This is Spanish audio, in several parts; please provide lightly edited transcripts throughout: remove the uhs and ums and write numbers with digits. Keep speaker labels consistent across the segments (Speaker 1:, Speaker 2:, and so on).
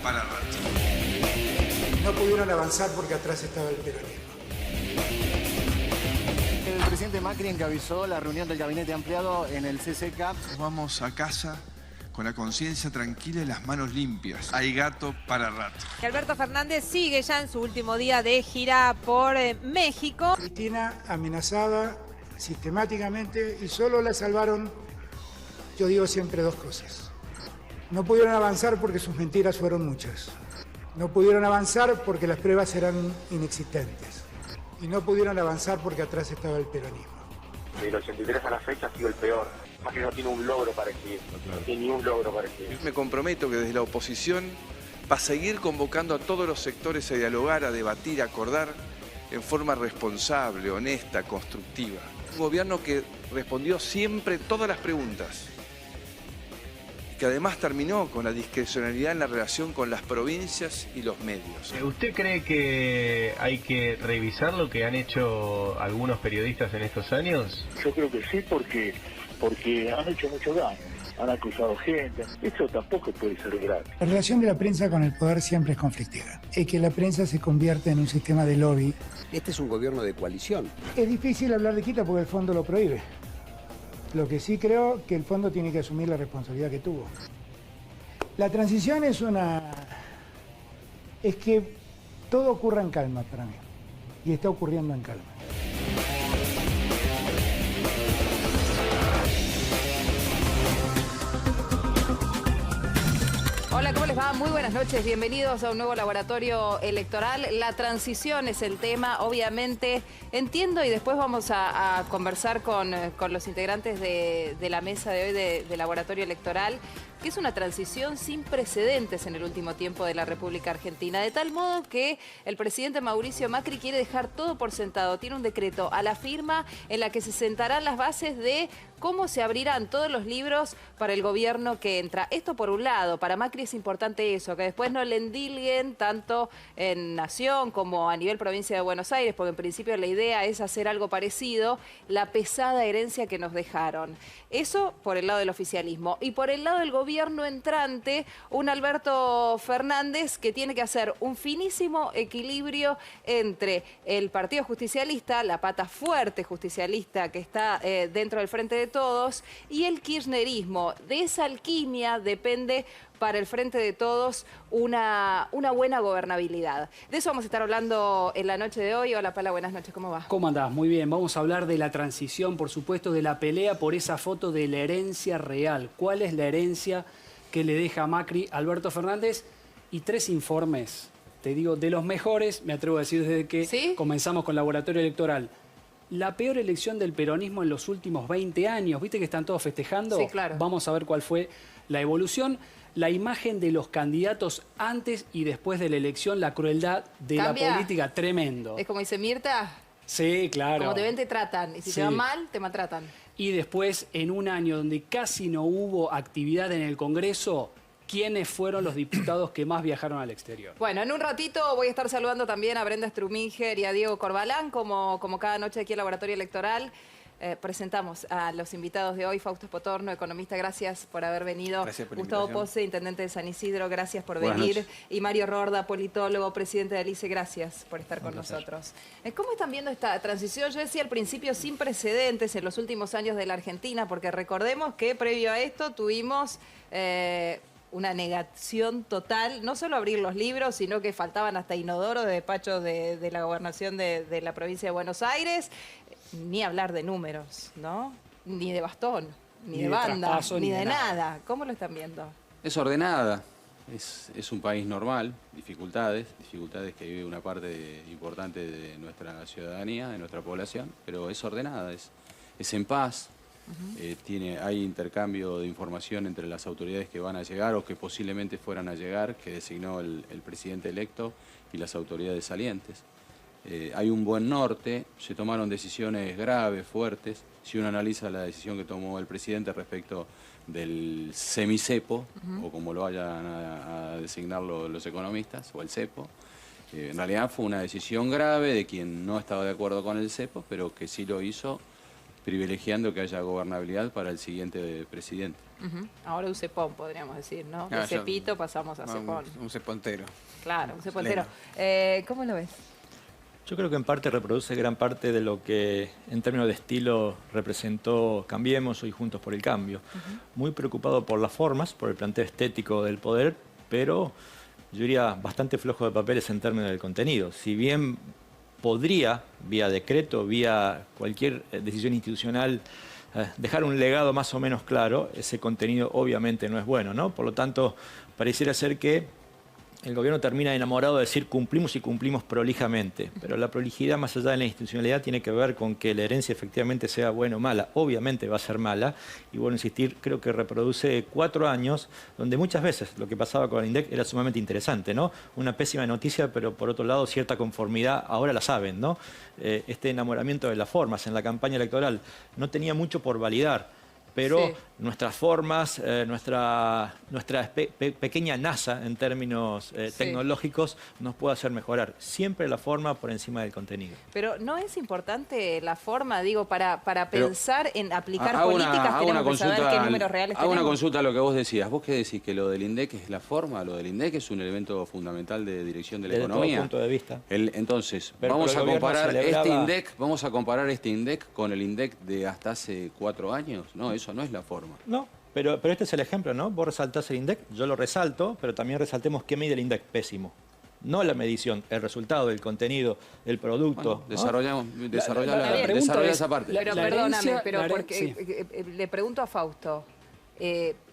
Speaker 1: para rato.
Speaker 2: No pudieron avanzar porque atrás estaba el peronismo.
Speaker 3: El presidente Macri encabezó la reunión del gabinete ampliado en el CCK.
Speaker 1: Vamos a casa con la conciencia tranquila y las manos limpias. Hay gato para rato.
Speaker 4: Alberto Fernández sigue ya en su último día de gira por México.
Speaker 2: Cristina amenazada sistemáticamente y solo la salvaron, yo digo siempre dos cosas. No pudieron avanzar porque sus mentiras fueron muchas. No pudieron avanzar porque las pruebas eran inexistentes. Y no pudieron avanzar porque atrás estaba el peronismo.
Speaker 5: Del 83 a la fecha ha sido el peor. Macri no tiene un logro para exhibir, no tiene ni un logro para exhibir.
Speaker 6: Me comprometo que desde la oposición va a seguir convocando a todos los sectores a dialogar, a debatir, a acordar en forma responsable, honesta, constructiva. Un gobierno que respondió siempre todas las preguntas, que además terminó con la discrecionalidad en la relación con las provincias y los medios.
Speaker 7: ¿Usted cree que hay que revisar lo que han hecho algunos periodistas en estos años?
Speaker 8: Yo creo que sí, porque han hecho mucho daño, han acusado gente, eso tampoco puede ser gratis.
Speaker 2: La relación de la prensa con el poder siempre es conflictiva. Es que la prensa se convierte en un sistema de lobby.
Speaker 9: Este es un gobierno de coalición.
Speaker 2: Es difícil hablar de quita porque el fondo lo prohíbe. Lo que sí creo que el fondo tiene que asumir la responsabilidad que tuvo. La transición es que todo ocurra en calma para mí. Y está ocurriendo en calma.
Speaker 4: Hola, ¿cómo les va? Muy buenas noches, bienvenidos a un nuevo laboratorio electoral. La transición es el tema, obviamente, entiendo, y después vamos a conversar con los integrantes de la mesa de hoy de laboratorio electoral, que es una transición sin precedentes en el último tiempo de la República Argentina, de tal modo que el presidente Mauricio Macri quiere dejar todo por sentado. Tiene un decreto a la firma en la que se sentarán las bases de cómo se abrirán todos los libros para el gobierno que entra. Esto por un lado, para Macri es importante eso, que después no le endilguen tanto en Nación como a nivel provincia de Buenos Aires, porque en principio la idea es hacer algo parecido, la pesada herencia que nos dejaron. Eso por el lado del oficialismo. Y por el lado del gobierno entrante, un Alberto Fernández que tiene que hacer un finísimo equilibrio entre el Partido Justicialista, la pata fuerte justicialista que está dentro del Frente de Todos, y el kirchnerismo. De esa alquimia depende para el Frente de Todos una buena gobernabilidad. De eso vamos a estar hablando en la noche de hoy. Hola, Pala, buenas noches, ¿cómo va?
Speaker 10: ¿Cómo andás? Muy bien, vamos a hablar de la transición, por supuesto, de la pelea por esa foto de la herencia real. ¿Cuál es la herencia que le deja a Macri a Alberto Fernández? Y 3 informes, te digo, de los mejores, me atrevo a decir desde que comenzamos con Laboratorio Electoral. La peor elección del peronismo en los últimos 20 años. ¿Viste que están todos festejando?
Speaker 4: Sí, claro.
Speaker 10: Vamos a ver cuál fue la evolución. La imagen de los candidatos antes y después de la elección, la crueldad de la política, tremendo.
Speaker 4: Es como dice Mirta.
Speaker 10: Sí, claro.
Speaker 4: Como te ven, te tratan. Y si te va mal, te maltratan.
Speaker 10: Y después, en un año donde casi no hubo actividad en el Congreso, ¿quiénes fueron los diputados que más viajaron al exterior?
Speaker 4: Bueno, en un ratito voy a estar saludando también a Brenda Struminger y a Diego Corbalán, como cada noche aquí en Laboratorio Electoral. Presentamos a los invitados de hoy. Fausto Potorno, economista, gracias por haber venido.
Speaker 6: Gracias por la
Speaker 4: Gustavo
Speaker 6: invitación.
Speaker 4: Pose, intendente de San Isidro, gracias por
Speaker 6: Buenas
Speaker 4: venir.
Speaker 6: noches.
Speaker 4: Y Mario Rorda, politólogo, presidente de Alice, gracias por estar con nosotros. ¿Cómo están viendo esta transición? Yo decía al principio sin precedentes en los últimos años de la Argentina, porque recordemos que previo a esto tuvimos una negación total, no solo abrir los libros, sino que faltaban hasta inodoros de despachos de la gobernación de la provincia de Buenos Aires. Ni hablar de números, ¿no? Ni de bastón, ni de banda, ni de nada. ¿Cómo lo están viendo?
Speaker 11: Es ordenada, es un país normal, dificultades que vive una parte importante de nuestra ciudadanía, de nuestra población, pero es ordenada, es en paz. Hay intercambio de información entre las autoridades que van a llegar o que posiblemente fueran a llegar, que designó el presidente electo y las autoridades salientes. Hay un buen norte, se tomaron decisiones graves, fuertes. Si uno analiza la decisión que tomó el presidente respecto del semicepo, o como lo vayan a designarlo los economistas, o el cepo, en realidad fue una decisión grave de quien no estaba de acuerdo con el cepo, pero que sí lo hizo privilegiando que haya gobernabilidad para el siguiente presidente.
Speaker 4: Ahora un cepón, podríamos decir, ¿no? De cepito pasamos a cepón.
Speaker 12: Un cepontero.
Speaker 4: Claro, un cepontero. ¿Cómo lo ves?
Speaker 13: Yo creo que en parte reproduce gran parte de lo que en términos de estilo representó Cambiemos y Juntos por el Cambio. Muy preocupado por las formas, por el planteo estético del poder, pero yo diría bastante flojo de papeles en términos del contenido. Si bien podría, vía decreto, vía cualquier decisión institucional, dejar un legado más o menos claro, ese contenido obviamente no es bueno, ¿no? Por lo tanto, pareciera ser que el gobierno termina enamorado de decir cumplimos y cumplimos prolijamente, pero la prolijidad más allá de la institucionalidad tiene que ver con que la herencia efectivamente sea buena o mala. Obviamente va a ser mala y bueno, insistir, creo que reproduce 4 años donde muchas veces lo que pasaba con el INDEC era sumamente interesante, ¿no? Una pésima noticia, pero por otro lado cierta conformidad, ahora la saben, ¿no? Este enamoramiento de las formas en la campaña electoral no tenía mucho por validar. Pero nuestras formas, nuestra pequeña NASA en términos tecnológicos nos puede hacer mejorar. Siempre la forma por encima del contenido.
Speaker 4: Pero ¿no es importante la forma, digo, para pensar en aplicar políticas tenemos que saber qué números reales tenemos?
Speaker 11: Hago una consulta a lo que vos decías. ¿Vos qué decís? ¿Que lo del INDEC es la forma? ¿Lo del INDEC es un elemento fundamental de dirección de la economía?
Speaker 13: Desde todo punto de vista.
Speaker 11: Entonces, vamos a comparar este INDEC con el INDEC de hasta hace 4 años. No, eso no es la forma.
Speaker 13: No, pero este es el ejemplo, ¿no? Vos resaltás el INDEC, yo lo resalto, pero también resaltemos qué mide el INDEC. Pésimo. No la medición, el resultado, el contenido, el producto.
Speaker 11: Bueno, desarrolla esa parte.
Speaker 4: Pero perdóname, pero porque le pregunto a Fausto,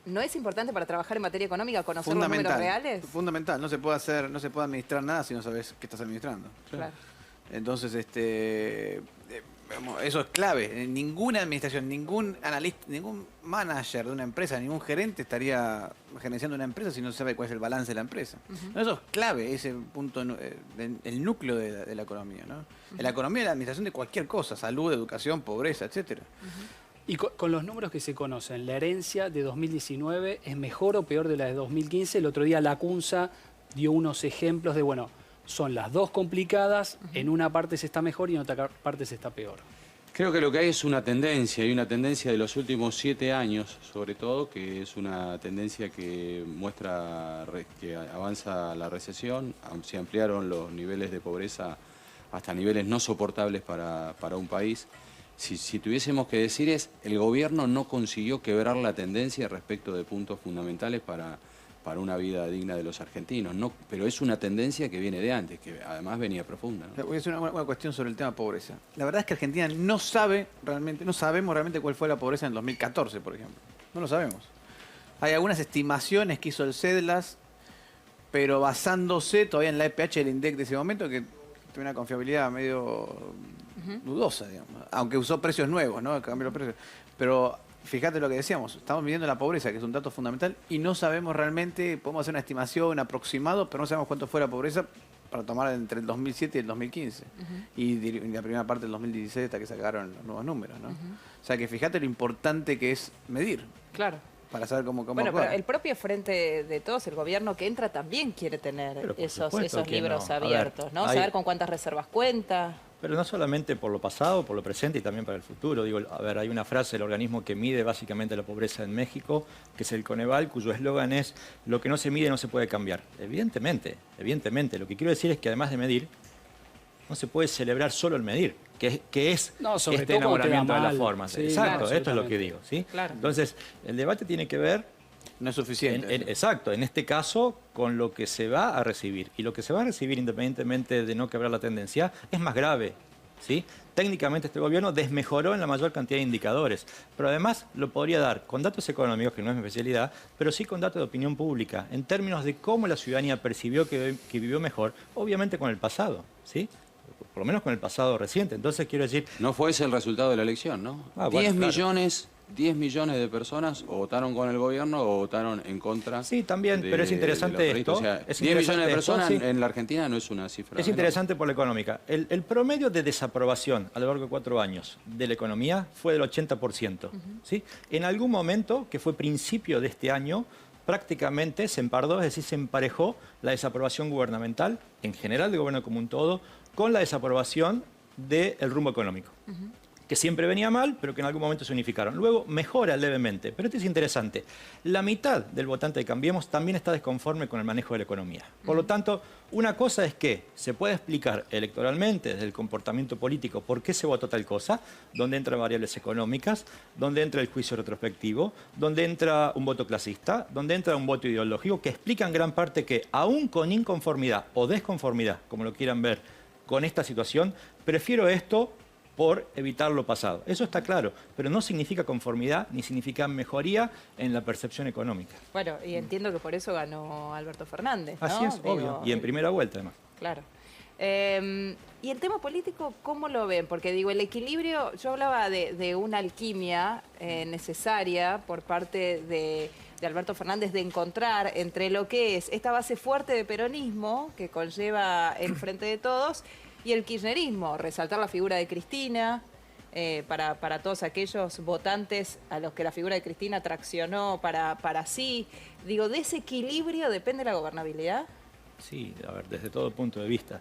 Speaker 4: ¿no es importante para trabajar en materia económica conocer los números reales?
Speaker 12: Fundamental, no se puede administrar nada si no sabes qué estás administrando.
Speaker 4: Claro.
Speaker 12: Entonces, eso es clave. Ninguna administración, ningún analista, ningún manager de una empresa, ningún gerente estaría gerenciando una empresa si no sabe cuál es el balance de la empresa. Eso es clave, ese punto, el núcleo de la economía, ¿no? La economía es la administración de cualquier cosa, salud, educación, pobreza, etcétera.
Speaker 10: Y con los números que se conocen, ¿la herencia de 2019 es mejor o peor de la de 2015? El otro día la CUNSA dio unos ejemplos de, bueno, son las dos complicadas, en una parte se está mejor y en otra parte se está peor.
Speaker 11: Creo que lo que hay es una tendencia, y una tendencia de los últimos 7 años, sobre todo, que es una tendencia que muestra que avanza la recesión, se ampliaron los niveles de pobreza hasta niveles no soportables para un país. Si tuviésemos que decir el gobierno no consiguió quebrar la tendencia respecto de puntos fundamentales para una vida digna de los argentinos, no, pero es una tendencia que viene de antes, que además venía profunda, ¿no?
Speaker 12: Voy a hacer una cuestión sobre el tema pobreza. La verdad es que Argentina no sabemos realmente cuál fue la pobreza en el 2014, por ejemplo. No lo sabemos. Hay algunas estimaciones que hizo el CEDLAS, pero basándose todavía en la EPH del INDEC de ese momento, que tiene una confiabilidad medio dudosa, digamos. Aunque usó precios nuevos, ¿no? Cambió los precios. Pero fíjate lo que decíamos, estamos midiendo la pobreza, que es un dato fundamental, y no sabemos realmente, podemos hacer una estimación, un aproximado, pero no sabemos cuánto fue la pobreza para tomar entre el 2007 y el 2015. Y la primera parte del 2016 hasta que sacaron los nuevos números, ¿no? O sea que fíjate lo importante que es medir.
Speaker 4: Claro.
Speaker 12: Para saber cómo
Speaker 4: bueno, pero el propio Frente de Todos, el gobierno que entra, también quiere tener esos libros abiertos, ¿no? Saber con cuántas reservas cuenta.
Speaker 13: Pero no solamente por lo pasado, por lo presente y también para el futuro. Digo, hay una frase del organismo que mide básicamente la pobreza en México, que es el Coneval, cuyo eslogan es: lo que no se mide no se puede cambiar. Evidentemente. Lo que quiero decir es que además de medir, no se puede celebrar solo el medir, que es este enamoramiento de las formas. Sí, exacto, claro, esto es lo que digo, ¿sí?
Speaker 4: Claro.
Speaker 13: Entonces, el debate tiene que ver...
Speaker 12: No es suficiente.
Speaker 13: Exacto, en este caso, con lo que se va a recibir. Y lo que se va a recibir, independientemente de no quebrar la tendencia, es más grave, ¿sí? Técnicamente este gobierno desmejoró en la mayor cantidad de indicadores, pero además lo podría dar con datos económicos, que no es mi especialidad, pero sí con datos de opinión pública, en términos de cómo la ciudadanía percibió que vivió mejor, obviamente con el pasado, ¿sí? Por lo menos con el pasado reciente. Entonces, quiero decir...
Speaker 11: No fue ese el resultado de la elección, ¿no? 10 millones de personas o votaron con el gobierno o votaron en contra.
Speaker 13: Sí, también, pero es interesante esto.
Speaker 11: O sea, 10 millones de personas en la Argentina no es una cifra.
Speaker 13: Es interesante por la económica. El promedio de desaprobación a lo largo de 4 años de la economía fue del 80%. ¿Sí? En algún momento, que fue principio de este año, prácticamente se empardó, es decir, se emparejó la desaprobación gubernamental, en general del gobierno como un todo, con la desaprobación del rumbo económico. que siempre venía mal, pero que en algún momento se unificaron. Luego mejora levemente, pero esto es interesante. La mitad del votante de Cambiemos también está desconforme con el manejo de la economía. Por lo tanto, una cosa es que se puede explicar electoralmente, desde el comportamiento político, por qué se votó tal cosa, donde entran variables económicas, donde entra el juicio retrospectivo, donde entra un voto clasista, donde entra un voto ideológico, que explican gran parte que, aún con inconformidad o desconformidad, como lo quieran ver, con esta situación, prefiero esto por evitar lo pasado. Eso está claro, pero no significa conformidad ni significa mejoría en la percepción económica.
Speaker 4: Bueno, y entiendo que por eso ganó Alberto Fernández, ¿no?
Speaker 13: Así es, obvio, y en primera vuelta además.
Speaker 4: Claro. Y el tema político, ¿cómo lo ven? Porque digo, el equilibrio, yo hablaba de una alquimia necesaria por parte de Alberto Fernández de encontrar entre lo que es esta base fuerte de peronismo que conlleva el Frente de Todos y el kirchnerismo, resaltar la figura de Cristina, para todos aquellos votantes a los que la figura de Cristina traccionó para sí. Digo, ¿de ese equilibrio depende la gobernabilidad?
Speaker 13: Sí, a ver, desde todo punto de vista.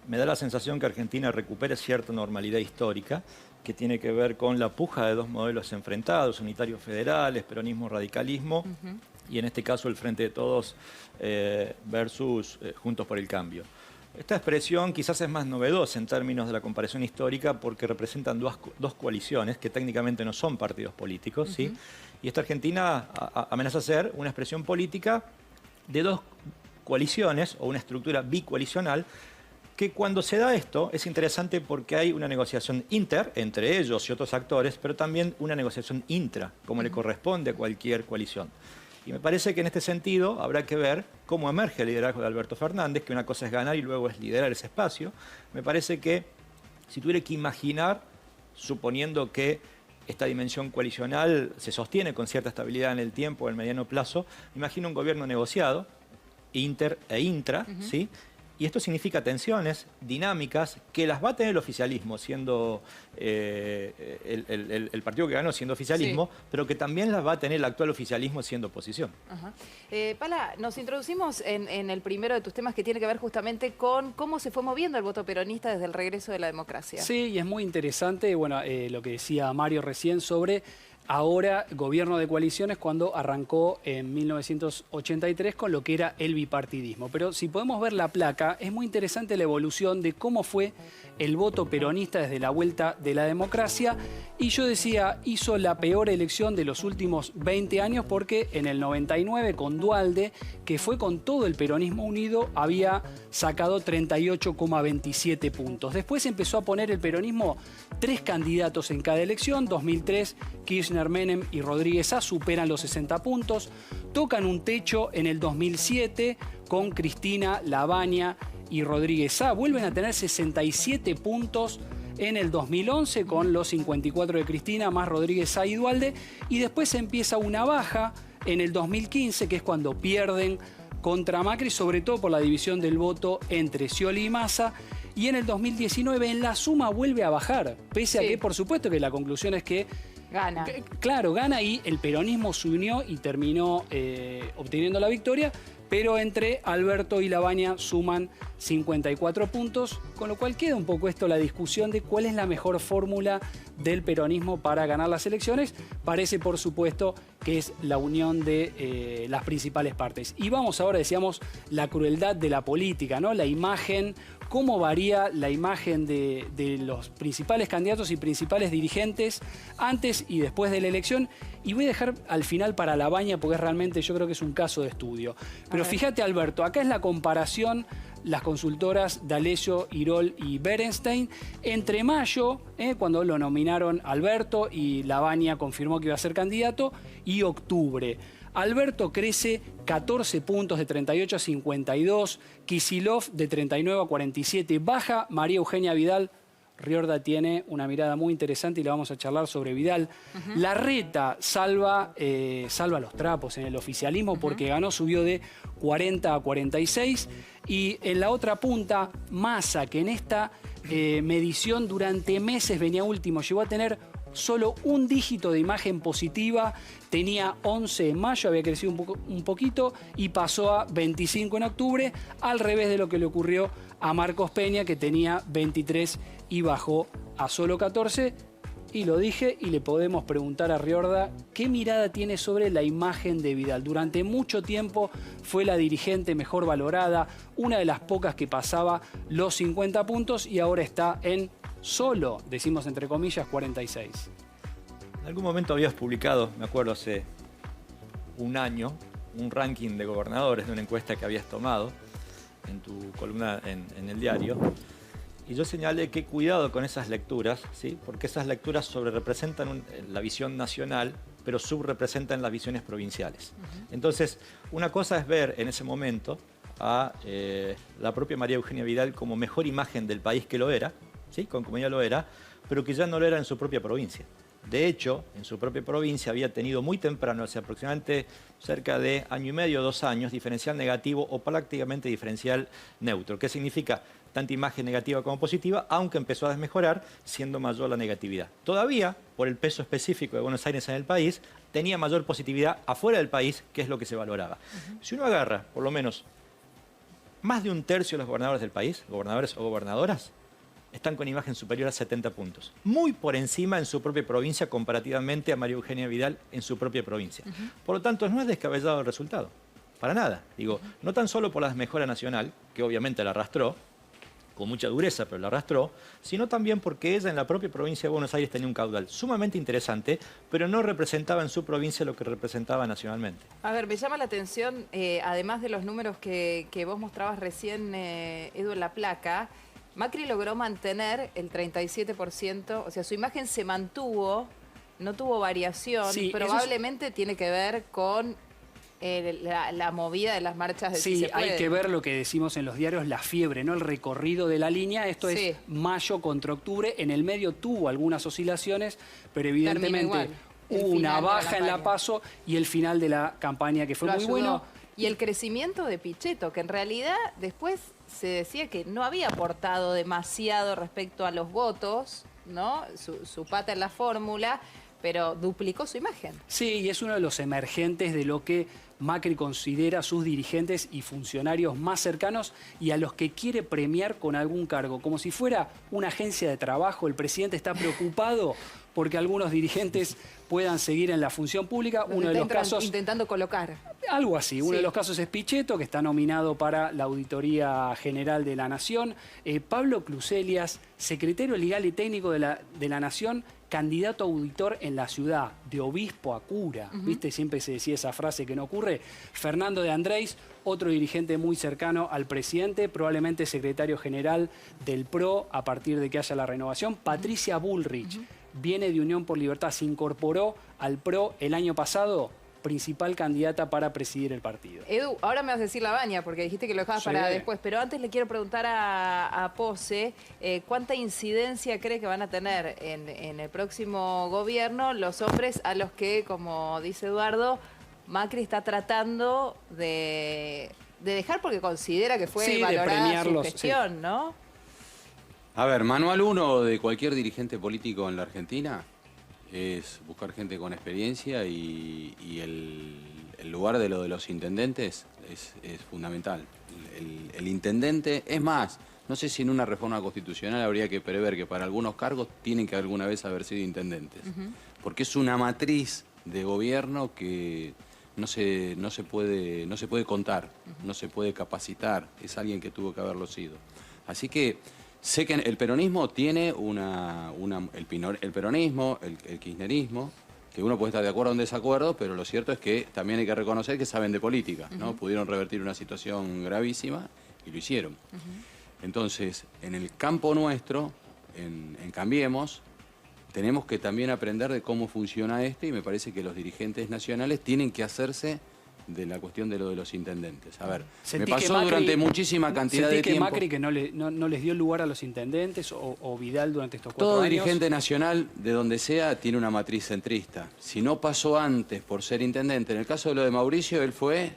Speaker 13: Me da la sensación que Argentina recupere cierta normalidad histórica que tiene que ver con la puja de dos modelos enfrentados, unitarios federales, peronismo-radicalismo, y en este caso el Frente de Todos versus Juntos por el Cambio. Esta expresión quizás es más novedosa en términos de la comparación histórica porque representan dos coaliciones que técnicamente no son partidos políticos, ¿sí? Y esta Argentina amenaza ser una expresión política de dos coaliciones o una estructura bicoalicional que cuando se da esto es interesante porque hay una negociación entre ellos y otros actores, pero también una negociación intra, como le corresponde a cualquier coalición. Y me parece que en este sentido habrá que ver cómo emerge el liderazgo de Alberto Fernández, que una cosa es ganar y luego es liderar ese espacio. Me parece que si tuviera que imaginar, suponiendo que esta dimensión coalicional se sostiene con cierta estabilidad en el tiempo, en el mediano plazo, imagino un gobierno negociado, inter e intra, ¿sí? Y esto significa tensiones dinámicas que las va a tener el oficialismo, siendo el partido que ganó siendo oficialismo, pero que también las va a tener el actual oficialismo siendo oposición.
Speaker 4: Pala, nos introducimos en el primero de tus temas que tiene que ver justamente con cómo se fue moviendo el voto peronista desde el regreso de la democracia.
Speaker 10: Sí, y es muy interesante, bueno, lo que decía Mario recién sobre ahora gobierno de coaliciones cuando arrancó en 1983 con lo que era el bipartidismo. Pero si podemos ver la placa, es muy interesante la evolución de cómo fue el voto peronista desde la vuelta de la democracia. Y yo decía, hizo la peor elección de los últimos 20 años porque en el 99 con Duhalde, que fue con todo el peronismo unido, había sacado 38,27 puntos. Después empezó a poner el peronismo 3 candidatos en cada elección. 2003, Kirchner, Menem y Rodríguez A superan los 60 puntos. Tocan un techo en el 2007 con Cristina, Lavagna y Rodríguez A. Vuelven a tener 67 puntos en el 2011 con los 54 de Cristina más Rodríguez A y Duhalde. Y después empieza una baja en el 2015, que es cuando pierden contra Macri, sobre todo por la división del voto entre Scioli y Massa. Y en el 2019 en la suma vuelve a bajar, pese a que por supuesto que la conclusión es que
Speaker 4: gana.
Speaker 10: Claro, gana y el peronismo se unió y terminó obteniendo la victoria, pero entre Alberto y Lavagna suman 54 puntos, con lo cual queda un poco esto la discusión de cuál es la mejor fórmula del peronismo para ganar las elecciones. Parece, por supuesto, que es la unión de las principales partes. Y vamos ahora, decíamos, la crueldad de la política, ¿no? La imagen, cómo varía la imagen de los principales candidatos y principales dirigentes antes y después de la elección. Y voy a dejar al final para Lavagna porque realmente yo creo que es un caso de estudio. Pero fíjate, Alberto, acá es la comparación, las consultoras D'Alessio, Irol y Berenstein, entre mayo, cuando lo nominaron Alberto y Lavagna confirmó que iba a ser candidato, y octubre. Alberto crece 14 puntos de 38 a 52, Kicillof de 39 a 47, baja María Eugenia Vidal. Riorda tiene una mirada muy interesante y la vamos a charlar sobre Vidal. Larreta salva los trapos en el oficialismo porque ganó, subió de 40 a 46. Y en la otra punta, Massa, que en esta medición durante meses venía último, llegó a tener solo un dígito de imagen positiva, tenía 11 en mayo, había crecido un poquito y pasó a 25 en octubre, al revés de lo que le ocurrió a Marcos Peña, que tenía 23 y bajó a solo 14. Y lo dije, y le podemos preguntar a Riorda qué mirada tiene sobre la imagen de Vidal. Durante mucho tiempo fue la dirigente mejor valorada, una de las pocas que pasaba los 50 puntos y ahora está en solo, decimos entre comillas, 46.
Speaker 13: En algún momento habías publicado, me acuerdo hace un año, un ranking de gobernadores de una encuesta que habías tomado en tu columna en el diario. Y yo señalé que cuidado con esas lecturas, ¿sí? Porque esas lecturas sobrerepresentan la visión nacional, pero subrepresentan las visiones provinciales. Entonces, una cosa es ver en ese momento a la propia María Eugenia Vidal como mejor imagen del país que lo era, ¿sí? Como ella lo era, pero que ya no lo era en su propia provincia. De hecho, en su propia provincia había tenido muy temprano, hace aproximadamente cerca de año y medio, 2 años, diferencial negativo o prácticamente diferencial neutro. ¿Qué significa? Tanta imagen negativa como positiva, aunque empezó a desmejorar, siendo mayor la negatividad. Todavía, por el peso específico de Buenos Aires en el país, tenía mayor positividad afuera del país, que es lo que se valoraba. Si uno agarra, por lo menos, más de 1/3 de los gobernadores del país, gobernadores o gobernadoras, están con imagen superior a 70 puntos. Muy por encima en su propia provincia comparativamente a María Eugenia Vidal en su propia provincia. Por lo tanto, no es descabellado el resultado. Para nada. Digo, no tan solo por la desmejora nacional, que obviamente la arrastró, con mucha dureza, pero la arrastró, sino también porque ella en la propia provincia de Buenos Aires tenía un caudal sumamente interesante, pero no representaba en su provincia lo que representaba nacionalmente.
Speaker 4: A ver, me llama la atención, además de los números que vos mostrabas recién, Edu, en la placa, Macri logró mantener el 37%, o sea, su imagen se mantuvo, no tuvo variación,
Speaker 10: sí,
Speaker 4: probablemente tiene que ver con la movida de las marchas del
Speaker 10: Sí, hay que ver lo que decimos en los diarios, la fiebre, ¿no? El recorrido de la línea, esto es mayo contra octubre, en el medio tuvo algunas oscilaciones, pero evidentemente hubo una baja en la PASO y el final de la campaña que fue muy bueno.
Speaker 4: Y el crecimiento de Pichetto, que en realidad después se decía que no había aportado demasiado respecto a los votos, ¿no? Su pata en la fórmula, pero duplicó su imagen.
Speaker 10: Sí, y es uno de los emergentes de lo que Macri considera sus dirigentes y funcionarios más cercanos y a los que quiere premiar con algún cargo. Como si fuera una agencia de trabajo, el presidente está preocupado porque algunos dirigentes puedan seguir en la función pública. Uno de los casos,
Speaker 4: intentando colocar.
Speaker 10: Algo así. Uno de los casos es Pichetto, que está nominado para la Auditoría General de la Nación. Pablo Cluselias, secretario legal y técnico de la Nación, candidato a auditor en la ciudad, de obispo a cura. ¿Viste? Siempre se decía esa frase que no ocurre. Fernando de Andrés, otro dirigente muy cercano al presidente, probablemente secretario general del PRO a partir de que haya la renovación. Patricia Bullrich, viene de Unión por Libertad, se incorporó al PRO el año pasado, principal candidata para presidir el partido.
Speaker 4: Edu, ahora me vas a decir la baña, porque dijiste que lo dejabas para después, pero antes le quiero preguntar a Pose, ¿cuánta incidencia cree que van a tener en el próximo gobierno los hombres a los que, como dice Eduardo, Macri está tratando de dejar porque considera que fue valorada su gestión, ¿no?
Speaker 11: A ver, manual 1 de cualquier dirigente político en la Argentina es buscar gente con experiencia y el lugar de lo de los intendentes es fundamental. El intendente, es más, no sé si en una reforma constitucional habría que prever que para algunos cargos tienen que alguna vez haber sido intendentes, porque es una matriz de gobierno que no se puede contar, no se puede capacitar, es alguien que tuvo que haberlo sido. Así que sé que el peronismo tiene el peronismo, el kirchnerismo, que uno puede estar de acuerdo o en desacuerdo, pero lo cierto es que también hay que reconocer que saben de política, ¿no? Pudieron revertir una situación gravísima y lo hicieron. Entonces, en el campo nuestro, en Cambiemos, tenemos que también aprender de cómo funciona esto y me parece que los dirigentes nacionales tienen que hacerse de la cuestión de lo de los intendentes. A ver, me pasó Macri, durante muchísima cantidad de tiempo.
Speaker 10: ¿Sentí que Macri no les dio lugar a los intendentes o Vidal durante estos 4 años?
Speaker 11: Todo dirigente nacional, de donde sea, tiene una matriz centrista. Si no pasó antes por ser intendente, en el caso de lo de Mauricio, él fue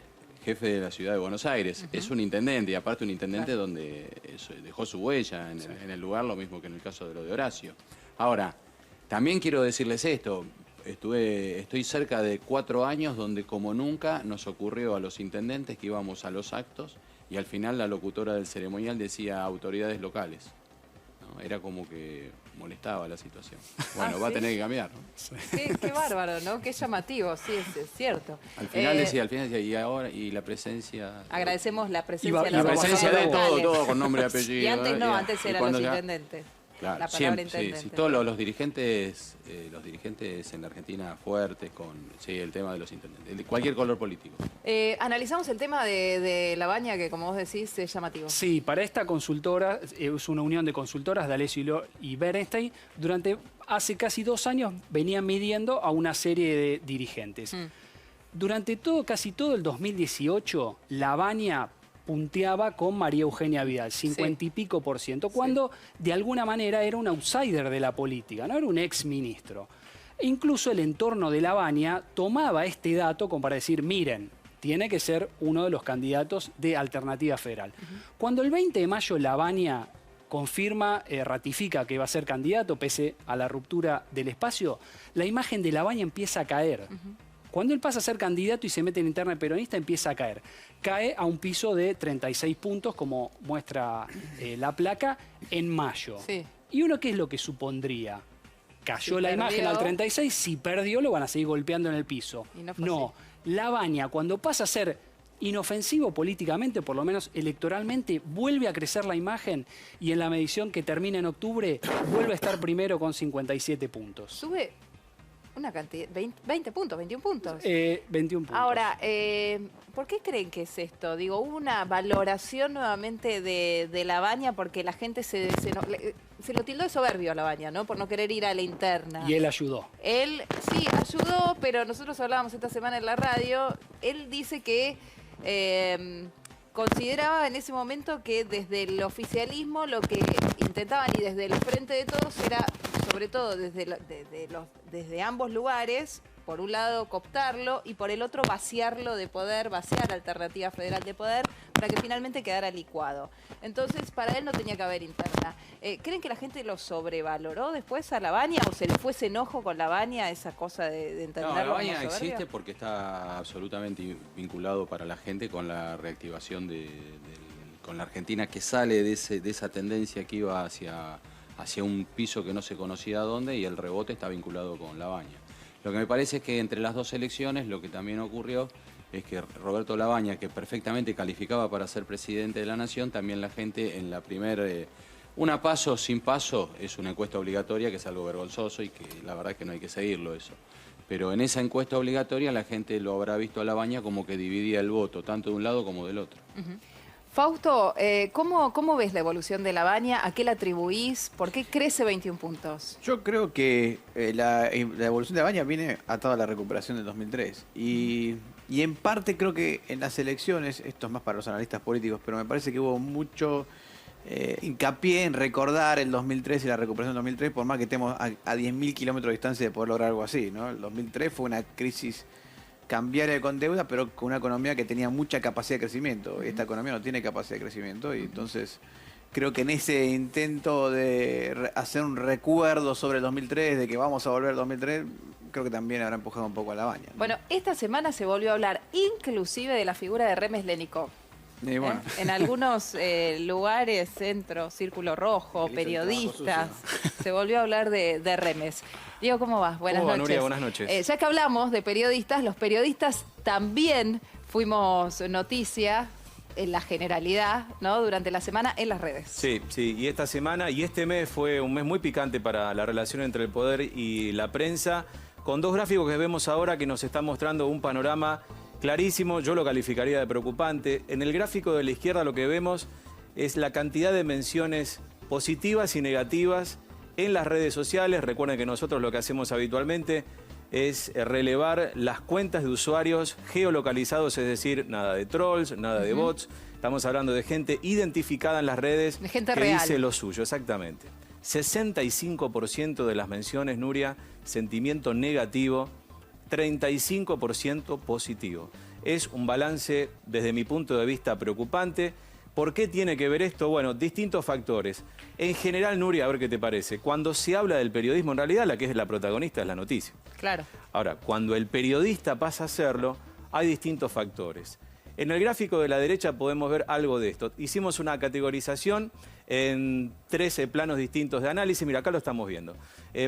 Speaker 11: jefe de la ciudad de Buenos Aires. Es un intendente, y aparte un intendente donde dejó su huella en el lugar, lo mismo que en el caso de lo de Horacio. Ahora, también quiero decirles esto. Estoy cerca de 4 años donde como nunca nos ocurrió a los intendentes que íbamos a los actos y al final la locutora del ceremonial decía autoridades locales, ¿no? ¿no? Era como que molestaba la situación. Bueno, va a tener que cambiar, ¿no?
Speaker 4: Qué bárbaro, ¿no? Qué llamativo, sí, es cierto.
Speaker 11: Al final decía, y ahora, y la presencia...
Speaker 4: Agradecemos la presencia
Speaker 11: la presencia de todo con nombre y apellido.
Speaker 4: Y antes no, antes eran los intendentes.
Speaker 11: Claro,
Speaker 4: la palabra intendente.
Speaker 11: Sí, todos los dirigentes en la Argentina fuertes con el tema de los intendentes, de cualquier color político.
Speaker 4: Analizamos el tema de Labaña, que como vos decís es llamativo.
Speaker 10: Sí, para esta consultora, es una unión de consultoras, D'Alessio y Bernstein, hace casi 2 años venían midiendo a una serie de dirigentes. Durante casi todo el 2018, Labaña punteaba con María Eugenia Vidal, 50 y pico %, cuando de alguna manera era un outsider de la política, no era un ex ministro. E incluso el entorno de Labaña tomaba este dato como para decir, miren, tiene que ser uno de los candidatos de Alternativa Federal. Cuando el 20 de mayo Labaña confirma, ratifica que va a ser candidato, pese a la ruptura del espacio, la imagen de Labaña empieza a caer. Cuando él pasa a ser candidato y se mete en interna peronista, empieza a caer. Cae a un piso de 36 puntos, como muestra la placa, en mayo. ¿Y uno qué es lo que supondría? Cayó la imagen al 36, si perdió lo van a seguir golpeando en el piso. No, Labaña, cuando pasa a ser inofensivo políticamente, por lo menos electoralmente, vuelve a crecer la imagen y en la medición que termina en octubre vuelve a estar primero con 57 puntos.
Speaker 4: Sube una cantidad, 20 puntos, 21 puntos.
Speaker 10: 21 puntos.
Speaker 4: Ahora, ¿por qué creen que es esto? Digo, hubo una valoración nuevamente de Labaña porque la gente se lo tildó de soberbio a Labaña, ¿no? Por no querer ir a la interna.
Speaker 10: Y él ayudó.
Speaker 4: Él, sí, ayudó, pero nosotros hablábamos esta semana en la radio, él dice que consideraba en ese momento que desde el oficialismo lo que intentaban y desde el Frente de Todos era, sobre todo desde ambos lugares, por un lado cooptarlo y por el otro vaciarlo de poder, vaciar la Alternativa Federal de poder para que finalmente quedara licuado. Entonces, para él no tenía que haber interna. ¿Creen que la gente lo sobrevaloró después a Labaña o se le fue ese enojo con Labaña, esa cosa de entenderlo?
Speaker 11: No, Labaña existe porque está absolutamente vinculado para la gente con la reactivación con la Argentina que sale de esa tendencia que iba hacia un piso que no se conocía dónde y el rebote está vinculado con Labaña. Lo que me parece es que entre las dos elecciones lo que también ocurrió es que Roberto Labaña, que perfectamente calificaba para ser presidente de la Nación, también la gente en la primera, una paso sin paso, es una encuesta obligatoria que es algo vergonzoso y que la verdad es que no hay que seguirlo eso. Pero en esa encuesta obligatoria la gente lo habrá visto a Labaña como que dividía el voto, tanto de un lado como del otro.
Speaker 4: Fausto, ¿cómo ves la evolución de Labaña? ¿A qué la atribuís? ¿Por qué crece 21 puntos?
Speaker 12: Yo creo que la evolución de Labaña viene atada a la recuperación del 2003. Y en parte creo que en las elecciones, esto es más para los analistas políticos, pero me parece que hubo mucho hincapié en recordar el 2003 y la recuperación del 2003, por más que estemos a 10.000 kilómetros de distancia de poder lograr algo así, ¿no? El 2003 fue una crisis cambiaria con deuda, pero con una economía que tenía mucha capacidad de crecimiento. Esta economía no tiene capacidad de crecimiento y entonces creo que en ese intento de hacer un recuerdo sobre el 2003, de que vamos a volver al 2003, creo que también habrá empujado un poco a Labaña, ¿no?
Speaker 4: Bueno, esta semana se volvió a hablar inclusive de la figura de Remes Lenikov.
Speaker 12: Bueno.
Speaker 4: En algunos lugares, centro, círculo rojo, periodistas, se volvió a hablar de Remes. Diego, ¿cómo vas? Buenas noches.
Speaker 14: Nuria, buenas noches.
Speaker 4: Ya que hablamos de periodistas, los periodistas también fuimos noticia en la generalidad, ¿no? Durante la semana en las redes.
Speaker 14: Sí, y esta semana y este mes fue un mes muy picante para la relación entre el poder y la prensa, con dos gráficos que vemos ahora que nos están mostrando un panorama clarísimo. Yo lo calificaría de preocupante. En el gráfico de la izquierda lo que vemos es la cantidad de menciones positivas y negativas en las redes sociales. Recuerden que nosotros lo que hacemos habitualmente es relevar las cuentas de usuarios geolocalizados, es decir, nada de trolls, nada de bots. Estamos hablando de gente identificada en las redes,
Speaker 4: de gente
Speaker 14: que
Speaker 4: real.
Speaker 14: Dice lo suyo, exactamente. 65% de las menciones, Nuria, sentimiento negativo, 35% positivo. Es un balance, desde mi punto de vista, preocupante. ¿Por qué tiene que ver esto? Bueno, distintos factores. En general, Nuria, a ver qué te parece. Cuando se habla del periodismo, en realidad la que es la protagonista es la noticia.
Speaker 4: Claro.
Speaker 14: Ahora, cuando el periodista pasa a hacerlo, hay distintos factores. En el gráfico de la derecha podemos ver algo de esto. Hicimos una categorización en 13 planos distintos de análisis. Mira, acá lo estamos viendo.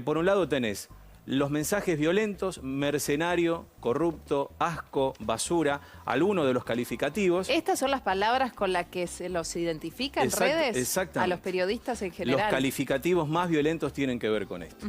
Speaker 14: Por un lado tenés los mensajes violentos, mercenario, corrupto, asco, basura, algunos de los calificativos.
Speaker 4: ¿Estas son las palabras con las que se los identifica en redes
Speaker 14: exactamente.
Speaker 4: a los periodistas en general?
Speaker 14: Los calificativos más violentos tienen que ver con esto.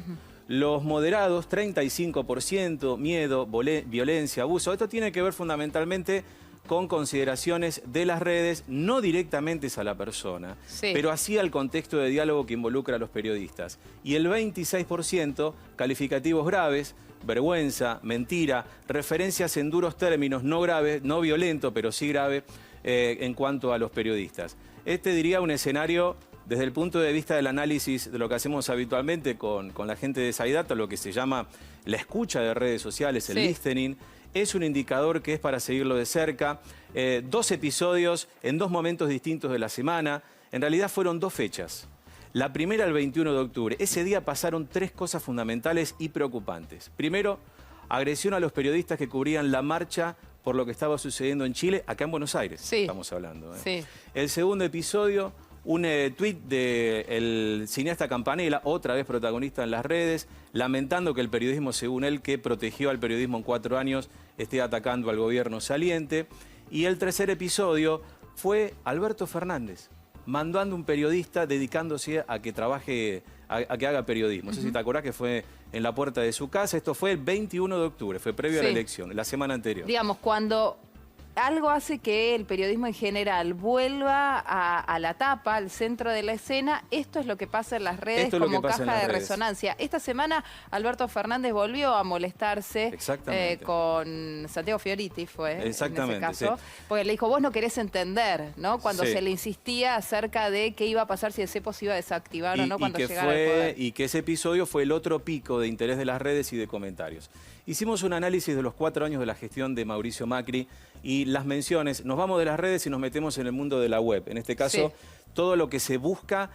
Speaker 14: Los moderados, 35%, miedo, violencia, abuso. Esto tiene que ver fundamentalmente con consideraciones de las redes, no directamente a la persona, pero así al contexto de diálogo que involucra a los periodistas. Y el 26% calificativos graves, vergüenza, mentira, referencias en duros términos, no graves, no violento, pero sí grave en cuanto a los periodistas. Este diría un escenario desde el punto de vista del análisis de lo que hacemos habitualmente con la gente de SciData, lo que se llama la escucha de redes sociales, el listening. Es un indicador que es para seguirlo de cerca. 2 episodios en 2 momentos distintos de la semana. En realidad fueron 2 fechas. La primera el 21 de octubre. Ese día pasaron 3 cosas fundamentales y preocupantes. Primero, agresión a los periodistas que cubrían la marcha por lo que estaba sucediendo en Chile, acá en Buenos Aires, estamos hablando. El segundo episodio, un tuit del cineasta Campanella, otra vez protagonista en las redes, lamentando que el periodismo, según él, que protegió al periodismo en 4 años, esté atacando al gobierno saliente. Y el tercer episodio fue Alberto Fernández, mandando a un periodista dedicándose a que trabaje, a que haga periodismo. No sé si te acordás que fue en la puerta de su casa. Esto fue el 21 de octubre, fue previo a la elección, la semana anterior.
Speaker 4: Digamos, cuando algo hace que el periodismo en general vuelva a la tapa, al centro de la escena, esto es lo que pasa en las redes como caja de resonancia. Esta semana Alberto Fernández volvió a molestarse con Santiago Fioriti, fue en ese caso, porque le dijo, vos no querés entender, ¿no? Cuando se le insistía acerca de qué iba a pasar, si el cepo se iba a desactivar o no cuando llegara al poder.
Speaker 14: Y que ese episodio fue el otro pico de interés de las redes y de comentarios. Hicimos un análisis de los 4 años de la gestión de Mauricio Macri y las menciones. Nos vamos de las redes y nos metemos en el mundo de la web. En este caso, todo lo que se busca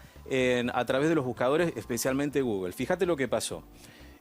Speaker 14: a través de los buscadores, especialmente Google. Fíjate lo que pasó.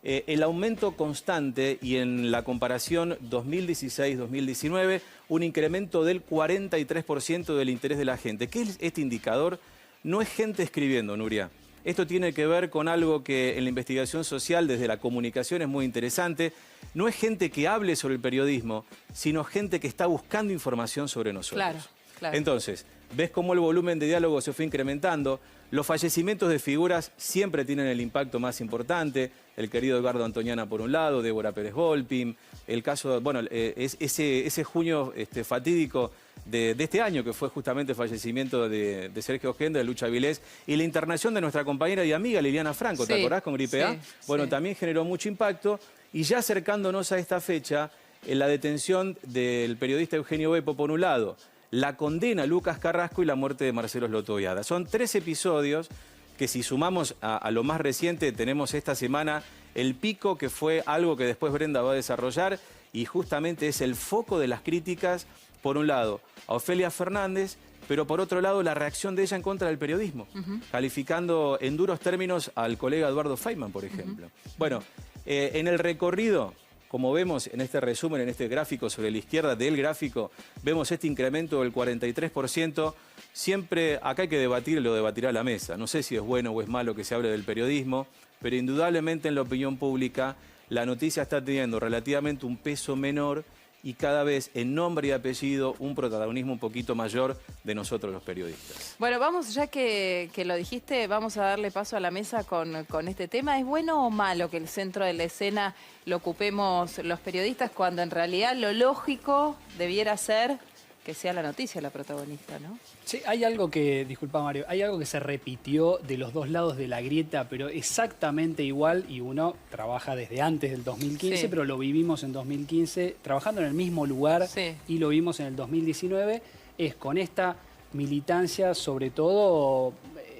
Speaker 14: El aumento constante y en la comparación 2016-2019, un incremento del 43% del interés de la gente. ¿Qué es este indicador? No es gente escribiendo, Nuria. Esto tiene que ver con algo que en la investigación social, desde la comunicación, es muy interesante. No es gente que hable sobre el periodismo, sino gente que está buscando información sobre nosotros. Claro. Entonces, ves cómo el volumen de diálogo se fue incrementando. Los fallecimientos de figuras siempre tienen el impacto más importante. El querido Edgardo Antoniana por un lado, Débora Pérez Volpin. El caso, bueno, ese junio fatídico de este año, que fue justamente el fallecimiento de Sergio Genda, de Lucha Vilés, y la internación de nuestra compañera y amiga Liliana Franco, ¿te acordás? Con gripe A. Bueno, también generó mucho impacto. Y ya acercándonos a esta fecha, la detención del periodista Eugenio Beppo por un lado, la condena a Lucas Carrasco y la muerte de Marcelo Slotoviada. Son 3 episodios que, si sumamos a lo más reciente, tenemos esta semana el pico, que fue algo que después Brenda va a desarrollar, y justamente es el foco de las críticas, por un lado, a Ofelia Fernández, pero por otro lado la reacción de ella en contra del periodismo, calificando en duros términos al colega Eduardo Feynman, por ejemplo. Bueno, en el recorrido, como vemos en este resumen, en este gráfico sobre la izquierda del gráfico, vemos este incremento del 43%. Siempre, acá hay que debatir, lo debatirá la mesa. No sé si es bueno o es malo que se hable del periodismo, pero indudablemente en la opinión pública la noticia está teniendo relativamente un peso menor y cada vez en nombre y apellido un protagonismo un poquito mayor de nosotros los periodistas.
Speaker 4: Bueno, vamos, ya que lo dijiste, vamos a darle paso a la mesa con este tema. ¿Es bueno o malo que el centro de la escena lo ocupemos los periodistas cuando en realidad lo lógico debiera ser que sea la noticia la protagonista, ¿no?
Speaker 10: Sí, hay algo que, disculpa Mario, hay algo que se repitió de los dos lados de la grieta, pero exactamente igual, y uno trabaja desde antes del 2015, pero lo vivimos en 2015, trabajando en el mismo lugar, y lo vimos en el 2019, es con esta militancia, sobre todo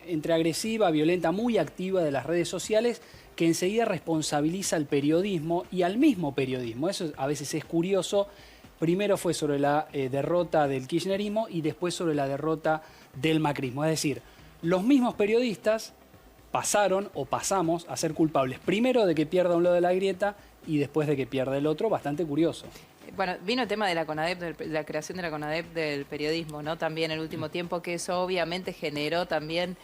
Speaker 10: entre agresiva, violenta, muy activa de las redes sociales, que enseguida responsabiliza al periodismo y al mismo periodismo. Eso a veces es curioso. Primero fue sobre la derrota del kirchnerismo y después sobre la derrota del macrismo. Es decir, los mismos periodistas pasaron o pasamos a ser culpables primero de que pierda un lado de la grieta y después de que pierda el otro. Bastante curioso.
Speaker 4: Bueno, vino el tema de la CONADEP, de la creación de la CONADEP del periodismo, ¿no? También en el último tiempo, que eso obviamente generó también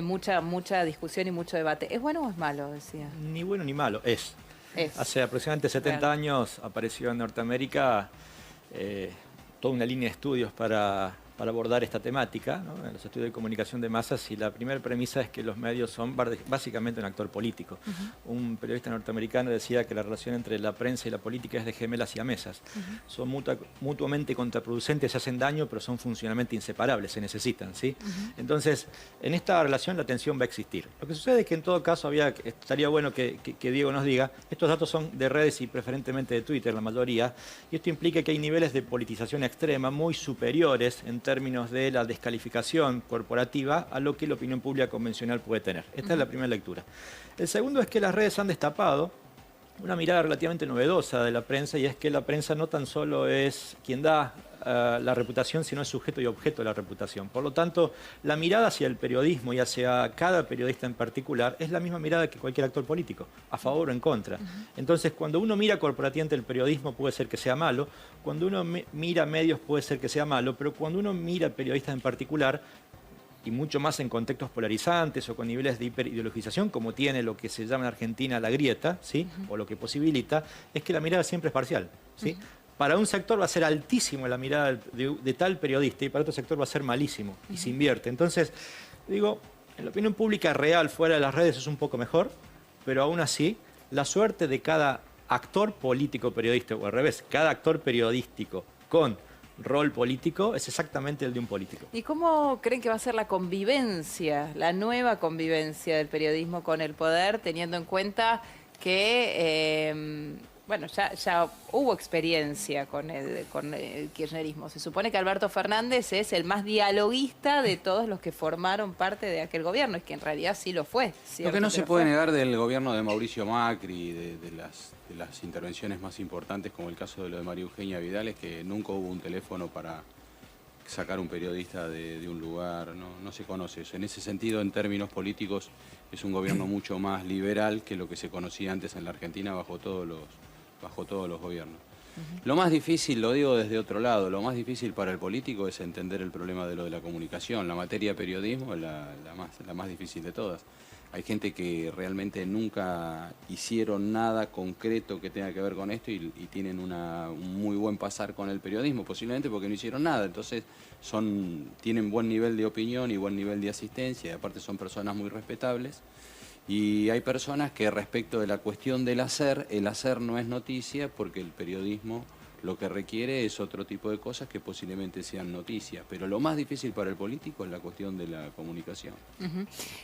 Speaker 4: mucha discusión y mucho debate. ¿Es bueno o es malo, decía?
Speaker 13: Ni bueno ni malo, es. Hace aproximadamente 70 años apareció en Norteamérica toda una línea de estudios para abordar esta temática, ¿no? En los estudios de comunicación de masas, y la primera premisa es que los medios son básicamente un actor político. Un periodista norteamericano decía que la relación entre la prensa y la política es de gemelas siamesas. Son mutuamente contraproducentes, se hacen daño, pero son funcionalmente inseparables, se necesitan, ¿sí? Entonces, en esta relación la tensión va a existir. Lo que sucede es que en todo caso estaría bueno que Diego nos diga, estos datos son de redes y preferentemente de Twitter, la mayoría, y esto implica que hay niveles de politización extrema muy superiores en términos de la descalificación corporativa a lo que la opinión pública convencional puede tener. Esta es la primera lectura. El segundo es que las redes han destapado una mirada relativamente novedosa de la prensa, y es que la prensa no tan solo es quien da la reputación, sino es sujeto y objeto de la reputación. Por lo tanto, la mirada hacia el periodismo y hacia cada periodista en particular es la misma mirada que cualquier actor político, a favor o en contra. Entonces, cuando uno mira corporativamente el periodismo, puede ser que sea malo; cuando uno mira medios, puede ser que sea malo; pero cuando uno mira periodistas en particular, y mucho más en contextos polarizantes o con niveles de hiperideologización, como tiene lo que se llama en Argentina la grieta, ¿sí? O lo que posibilita, es que la mirada siempre es parcial, ¿sí? Para un sector va a ser altísimo la mirada de tal periodista, y para otro sector va a ser malísimo, y se invierte. Entonces, digo, en la opinión pública real, fuera de las redes, es un poco mejor, pero aún así, la suerte de cada actor político periodista, o al revés, cada actor periodístico con rol político es exactamente el de un político.
Speaker 4: ¿Y cómo creen que va a ser la convivencia, la nueva convivencia del periodismo con el poder, teniendo en cuenta que bueno, ya hubo experiencia con el kirchnerismo? Se supone que Alberto Fernández es el más dialoguista de todos los que formaron parte de aquel gobierno, es que en realidad sí lo fue.
Speaker 11: Lo que no se puede negar del gobierno de Mauricio Macri, de las intervenciones más importantes, como el caso de lo de María Eugenia Vidal, es que nunca hubo un teléfono para sacar un periodista de un lugar. No se conoce eso. En ese sentido, en términos políticos, es un gobierno mucho más liberal que lo que se conocía antes en la Argentina bajo todos los gobiernos. Lo más difícil, lo digo desde otro lado, lo más difícil para el político es entender el problema de lo de la comunicación. La materia de periodismo es la más difícil de todas. Hay gente que realmente nunca hicieron nada concreto que tenga que ver con esto y tienen un muy buen pasar con el periodismo, posiblemente porque no hicieron nada. Entonces tienen buen nivel de opinión y buen nivel de asistencia, y aparte son personas muy respetables. Y hay personas que, respecto de la cuestión del hacer, el hacer no es noticia, porque el periodismo lo que requiere es otro tipo de cosas que posiblemente sean noticias. Pero lo más difícil para el político es la cuestión de la comunicación.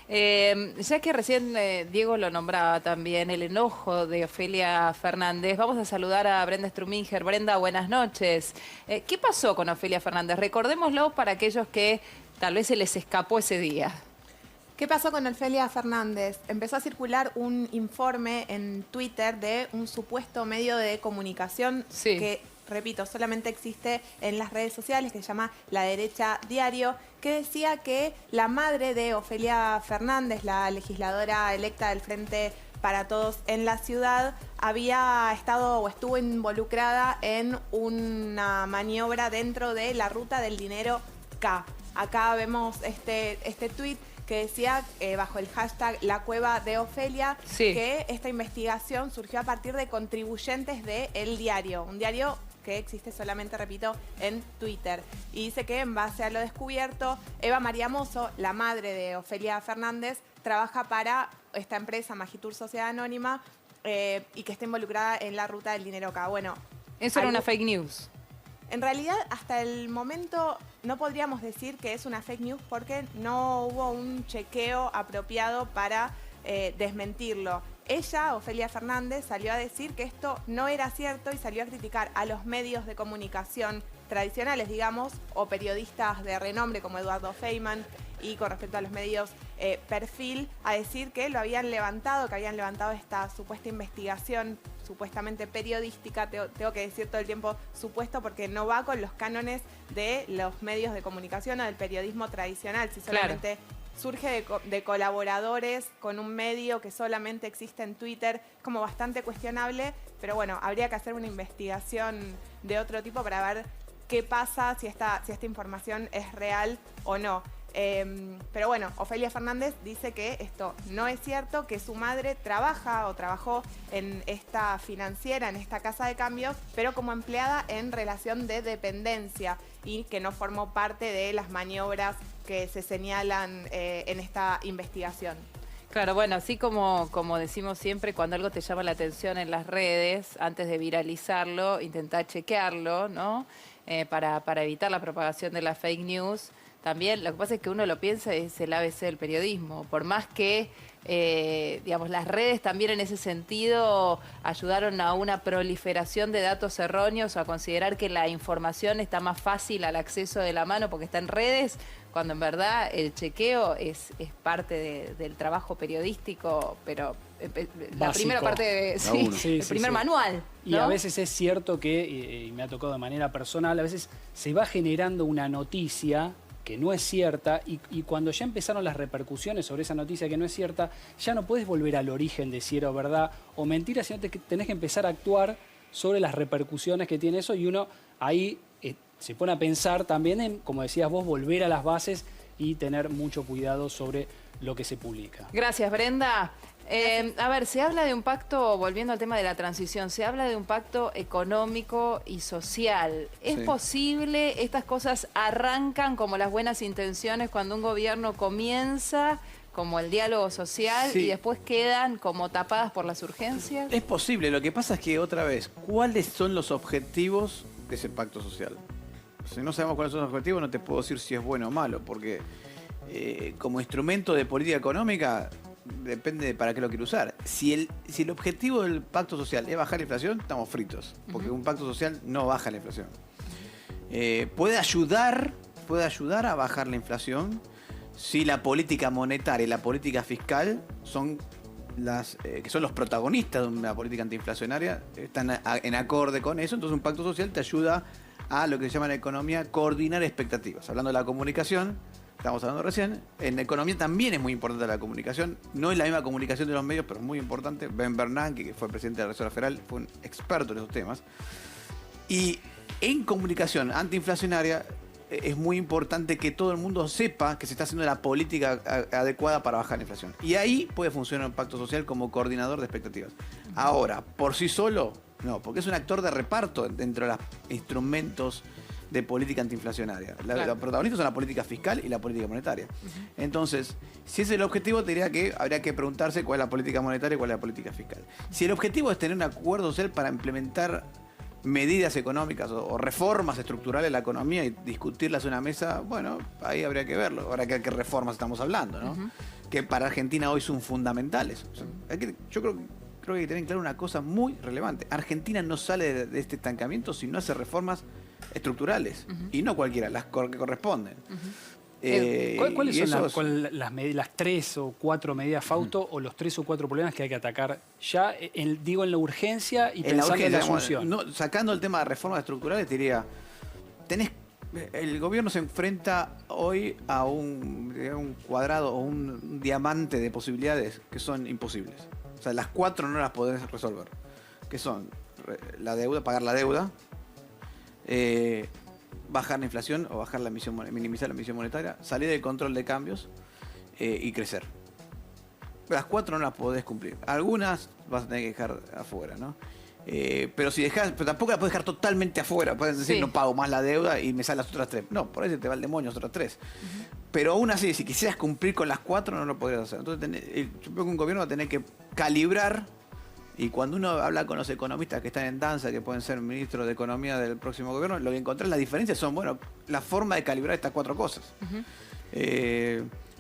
Speaker 4: Ya que recién Diego lo nombraba también, el enojo de Ofelia Fernández, vamos a saludar a Brenda Struminger. Brenda, buenas noches. ¿Qué pasó con Ofelia Fernández? Recordémoslo para aquellos que tal vez se les escapó ese día.
Speaker 15: ¿Qué pasó con Ofelia Fernández? Empezó a circular un informe en Twitter de un supuesto medio de comunicación que, repito, solamente existe en las redes sociales, que se llama La Derecha Diario, que decía que la madre de Ofelia Fernández, la legisladora electa del Frente para Todos en la ciudad, había estado o estuvo involucrada en una maniobra dentro de la ruta del dinero K. Acá vemos este tuit que decía, bajo el hashtag La Cueva de Ofelia, que esta investigación surgió a partir de contribuyentes de El Diario, un diario que existe solamente, repito, en Twitter. Y dice que, en base a lo descubierto, Eva María Mozo, la madre de Ofelia Fernández, trabaja para esta empresa Magitur Sociedad Anónima y que está involucrada en la ruta del dinero K. Bueno,
Speaker 4: eso era una fake news.
Speaker 15: En realidad, hasta el momento no podríamos decir que es una fake news, porque no hubo un chequeo apropiado para desmentirlo. Ella, Ofelia Fernández, salió a decir que esto no era cierto y salió a criticar a los medios de comunicación tradicionales, digamos, o periodistas de renombre como Eduardo Feynman, y con respecto a los medios Perfil, a decir que lo habían levantado, que habían levantado esta supuesta investigación supuestamente periodística. Tengo que decir todo el tiempo supuesto, porque no va con los cánones de los medios de comunicación o del periodismo tradicional. Si solamente surge de colaboradores con un medio que solamente existe en Twitter, como bastante cuestionable, pero bueno, habría que hacer una investigación de otro tipo para ver qué pasa, si esta información es real o no. Pero bueno, Ofelia Fernández dice que esto no es cierto, que su madre trabaja o trabajó en esta financiera, en esta casa de cambios, pero como empleada en relación de dependencia y que no formó parte de las maniobras que se señalan en esta investigación.
Speaker 4: Claro, bueno, así como decimos siempre, cuando algo te llama la atención en las redes, antes de viralizarlo, intentá chequearlo, ¿no? Para evitar la propagación de la fake news. También lo que pasa es que uno lo piensa, es el ABC del periodismo. Por más que, digamos, las redes también en ese sentido ayudaron a una proliferación de datos erróneos o a considerar que la información está más fácil al acceso de la mano porque está en redes, cuando en verdad el chequeo es parte del trabajo periodístico, pero la
Speaker 10: básico.
Speaker 4: Primera parte, el primer manual, ¿no?
Speaker 10: Y a veces es cierto que, y me ha tocado de manera personal, a veces se va generando una noticia que no es cierta y cuando ya empezaron las repercusiones sobre esa noticia que no es cierta, ya no puedes volver al origen de si era verdad o mentira, sino que tenés que empezar a actuar sobre las repercusiones que tiene eso y uno ahí se pone a pensar también en, como decías vos, volver a las bases y tener mucho cuidado sobre lo que se publica.
Speaker 4: Gracias, Brenda. A ver, se habla de un pacto, volviendo al tema de la transición, se habla de un pacto económico y social. ¿Es posible? ¿Estas cosas arrancan como las buenas intenciones cuando un gobierno comienza, como el diálogo social, y después quedan como tapadas por las urgencias?
Speaker 12: Es posible. Lo que pasa es que, otra vez, ¿cuáles son los objetivos de ese pacto social? Si no sabemos cuáles son los objetivos, no te puedo decir si es bueno o malo, porque como instrumento de política económica depende de para qué lo quiere usar. Si el objetivo del pacto social es bajar la inflación, estamos fritos, porque un pacto social no baja la inflación. Puede ayudar a bajar la inflación si la política monetaria y la política fiscal son que son los protagonistas de una política antiinflacionaria, están en acorde con eso. Entonces un pacto social te ayuda a lo que se llama en economía coordinar expectativas. Hablando de la comunicación, estamos hablando recién, en economía también es muy importante la comunicación. No es la misma comunicación de los medios, pero es muy importante. Ben Bernanke, que fue presidente de la Reserva Federal, fue un experto en esos temas. Y en comunicación antiinflacionaria es muy importante que todo el mundo sepa que se está haciendo la política adecuada para bajar la inflación. Y ahí puede funcionar un pacto social como coordinador de expectativas. Ahora, por sí solo, no, porque es un actor de reparto dentro de los instrumentos de política antiinflacionaria. Los protagonistas son la política fiscal y la política monetaria. Entonces, si ese es el objetivo, te diría que habría que preguntarse cuál es la política monetaria y cuál es la política fiscal. Si el objetivo es tener un acuerdo social para implementar medidas económicas o reformas estructurales de la economía y discutirlas en una mesa, bueno, ahí habría que verlo. Ahora, ¿qué reformas estamos hablando, no? Que para Argentina hoy son fundamentales. O sea, yo creo que hay que tener claro una cosa muy relevante. Argentina no sale de este estancamiento si no hace reformas estructurales, y no cualquiera, las que corresponden.
Speaker 10: ¿Cuáles son las 3 o 4 medidas Fausto o los 3 o 4 problemas que hay que atacar ya, digo, en la urgencia y pensando en la asunción?
Speaker 12: Sacando el tema de reformas estructurales, te diría, el gobierno se enfrenta hoy a un cuadrado o un diamante de posibilidades que son imposibles. O sea, las 4 no las podés resolver, que son la deuda, pagar la deuda, bajar la inflación o minimizar la emisión monetaria, salir del control de cambios y crecer. Las 4 no las podés cumplir. Algunas vas a tener que dejar afuera, ¿no? Pero tampoco las podés dejar totalmente afuera. Puedes decir, no pago más la deuda y me salen las otras 3. No, por ahí se te va el demonio las otras 3. Pero aún así, si quisieras cumplir con las 4, no lo podrías hacer. Entonces, yo creo que un gobierno va a tener que calibrar. Y cuando uno habla con los economistas que están en danza, que pueden ser ministros de Economía del próximo gobierno, lo que encontrás las diferencias son, bueno, la forma de calibrar estas 4 cosas.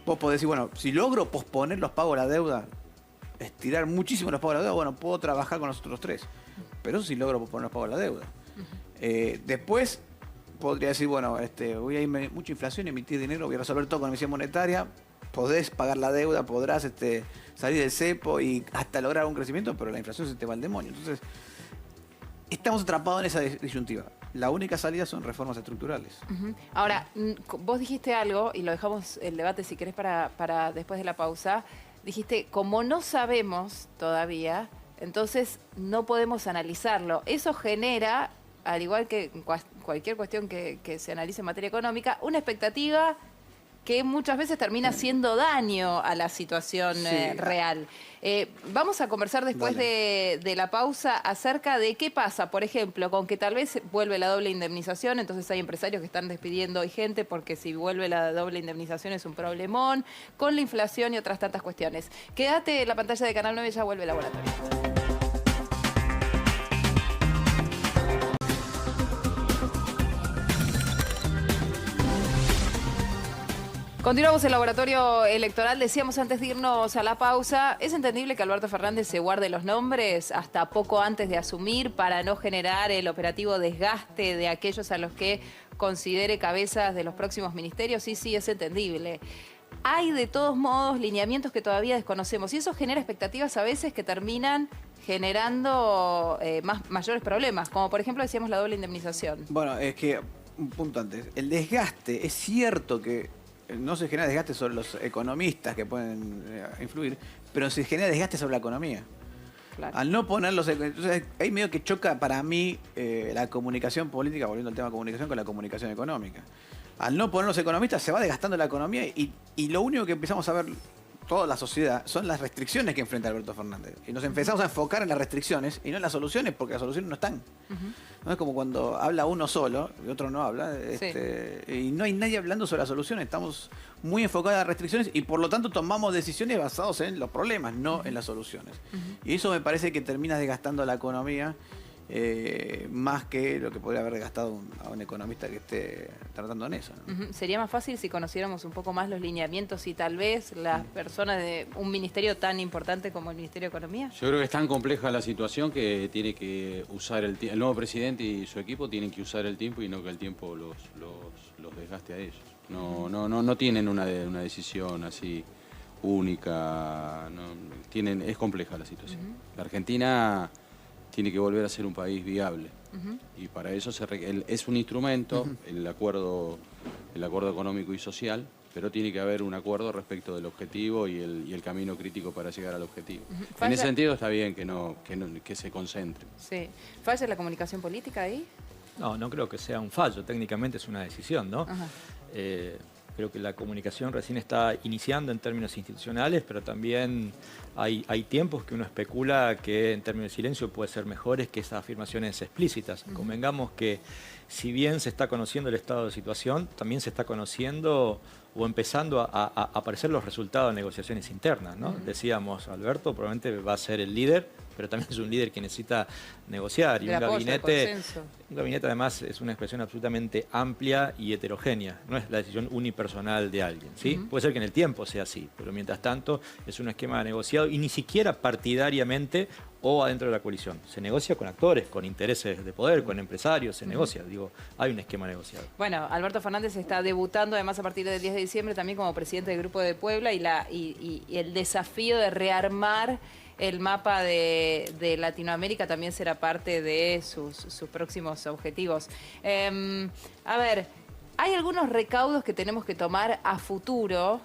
Speaker 12: Vos podés decir, bueno, si logro posponer los pagos de la deuda, estirar muchísimo los pagos de la deuda, bueno, puedo trabajar con los otros 3. Pero eso sí logro posponer los pagos de la deuda. Después podría decir, bueno, voy a irme mucha inflación, emitir dinero, voy a resolver todo con emisión monetaria. Podés pagar la deuda, podrás salir del cepo y hasta lograr un crecimiento, pero la inflación se te va al demonio. Entonces, estamos atrapados en esa disyuntiva. La única salida son reformas estructurales.
Speaker 4: Ahora, vos dijiste algo, y lo dejamos el debate si querés para después de la pausa. Dijiste, como no sabemos todavía, entonces no podemos analizarlo. Eso genera al igual que cualquier cuestión que se analice en materia económica, una expectativa que muchas veces termina haciendo daño a la situación real. Vamos a conversar después de la pausa acerca de qué pasa, por ejemplo, con que tal vez vuelve la doble indemnización, entonces hay empresarios que están despidiendo hoy gente porque si vuelve la doble indemnización es un problemón, con la inflación y otras tantas cuestiones. Quédate en la pantalla de Canal 9, ya vuelve el laboratorio. Continuamos el laboratorio electoral. Decíamos antes de irnos a la pausa, es entendible que Alberto Fernández se guarde los nombres hasta poco antes de asumir para no generar el operativo desgaste de aquellos a los que considere cabezas de los próximos ministerios. Sí, es entendible. Hay de todos modos lineamientos que todavía desconocemos y eso genera expectativas a veces que terminan generando mayores problemas, como por ejemplo decíamos la doble indemnización.
Speaker 12: Bueno, es que, un punto antes, el desgaste, es cierto que no se genera desgaste sobre los economistas que pueden influir, pero se genera desgaste sobre la economía. Claro. Al no ponerlos, entonces ahí medio que choca para mí la comunicación política, volviendo al tema de comunicación, con la comunicación económica. Al no poner los economistas se va desgastando la economía y lo único que empezamos a ver toda la sociedad son las restricciones que enfrenta Alberto Fernández. Y nos empezamos a enfocar en las restricciones y no en las soluciones, porque las soluciones no están. ¿No? Es como cuando habla uno solo y otro no habla, y no hay nadie hablando sobre las soluciones. Estamos muy enfocados en las restricciones y por lo tanto tomamos decisiones basadas en los problemas, no en las soluciones. Y eso me parece que termina desgastando la economía más que lo que podría haber gastado a un economista que esté tratando en eso, ¿no?
Speaker 4: Sería más fácil si conociéramos un poco más los lineamientos y tal vez las personas de un ministerio tan importante como el Ministerio de Economía.
Speaker 11: Yo creo que es tan compleja la situación que tiene que usar el nuevo presidente y su equipo tienen que usar el tiempo y no que el tiempo los desgaste a ellos. No tienen una decisión así única. Es compleja la situación. La Argentina tiene que volver a ser un país viable. Y para eso es un instrumento, el acuerdo económico y social, pero tiene que haber un acuerdo respecto del objetivo y el camino crítico para llegar al objetivo. En ese sentido está bien que se concentre.
Speaker 4: Sí. ¿Falla la comunicación política ahí?
Speaker 13: No creo que sea un fallo, técnicamente es una decisión, ¿no? Creo que la comunicación recién está iniciando en términos institucionales, pero también hay tiempos que uno especula que en términos de silencio puede ser mejores que esas afirmaciones explícitas. Convengamos que si bien se está conociendo el estado de situación, también se está conociendo o empezando a aparecer los resultados de negociaciones internas, ¿no? Decíamos, Alberto probablemente va a ser el líder, pero también es un líder que necesita negociar. Y un gabinete además es una expresión absolutamente amplia y heterogénea. No es la decisión unipersonal de alguien, ¿sí? Puede ser que en el tiempo sea así, pero mientras tanto es un esquema negociado y ni siquiera partidariamente o adentro de la coalición. Se negocia con actores, con intereses de poder, con empresarios, se negocia. Digo, hay un esquema negociado.
Speaker 4: Bueno, Alberto Fernández está debutando además a partir del 10 de diciembre también como presidente del Grupo de Puebla y el desafío de rearmar el mapa de Latinoamérica también será parte de sus próximos objetivos. A ver, hay algunos recaudos que tenemos que tomar a futuro.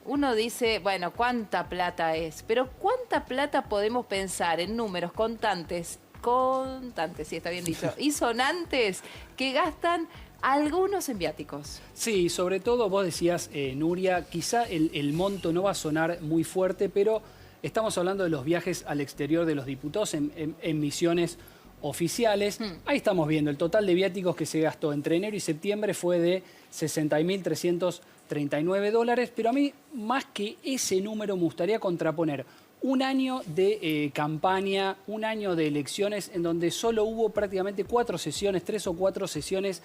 Speaker 4: Uno dice, bueno, ¿cuánta plata es? Pero ¿cuánta plata podemos pensar en números contantes, sí, está bien dicho, y sonantes que gastan algunos en viáticos?
Speaker 10: Sí, sobre todo vos decías, Nuria, quizá el monto no va a sonar muy fuerte, pero estamos hablando de los viajes al exterior de los diputados en misiones oficiales. Ahí estamos viendo, el total de viáticos que se gastó entre enero y septiembre fue de $60.339, pero a mí, más que ese número, me gustaría contraponer un año de campaña, un año de elecciones, en donde solo hubo prácticamente 3 o 4 sesiones,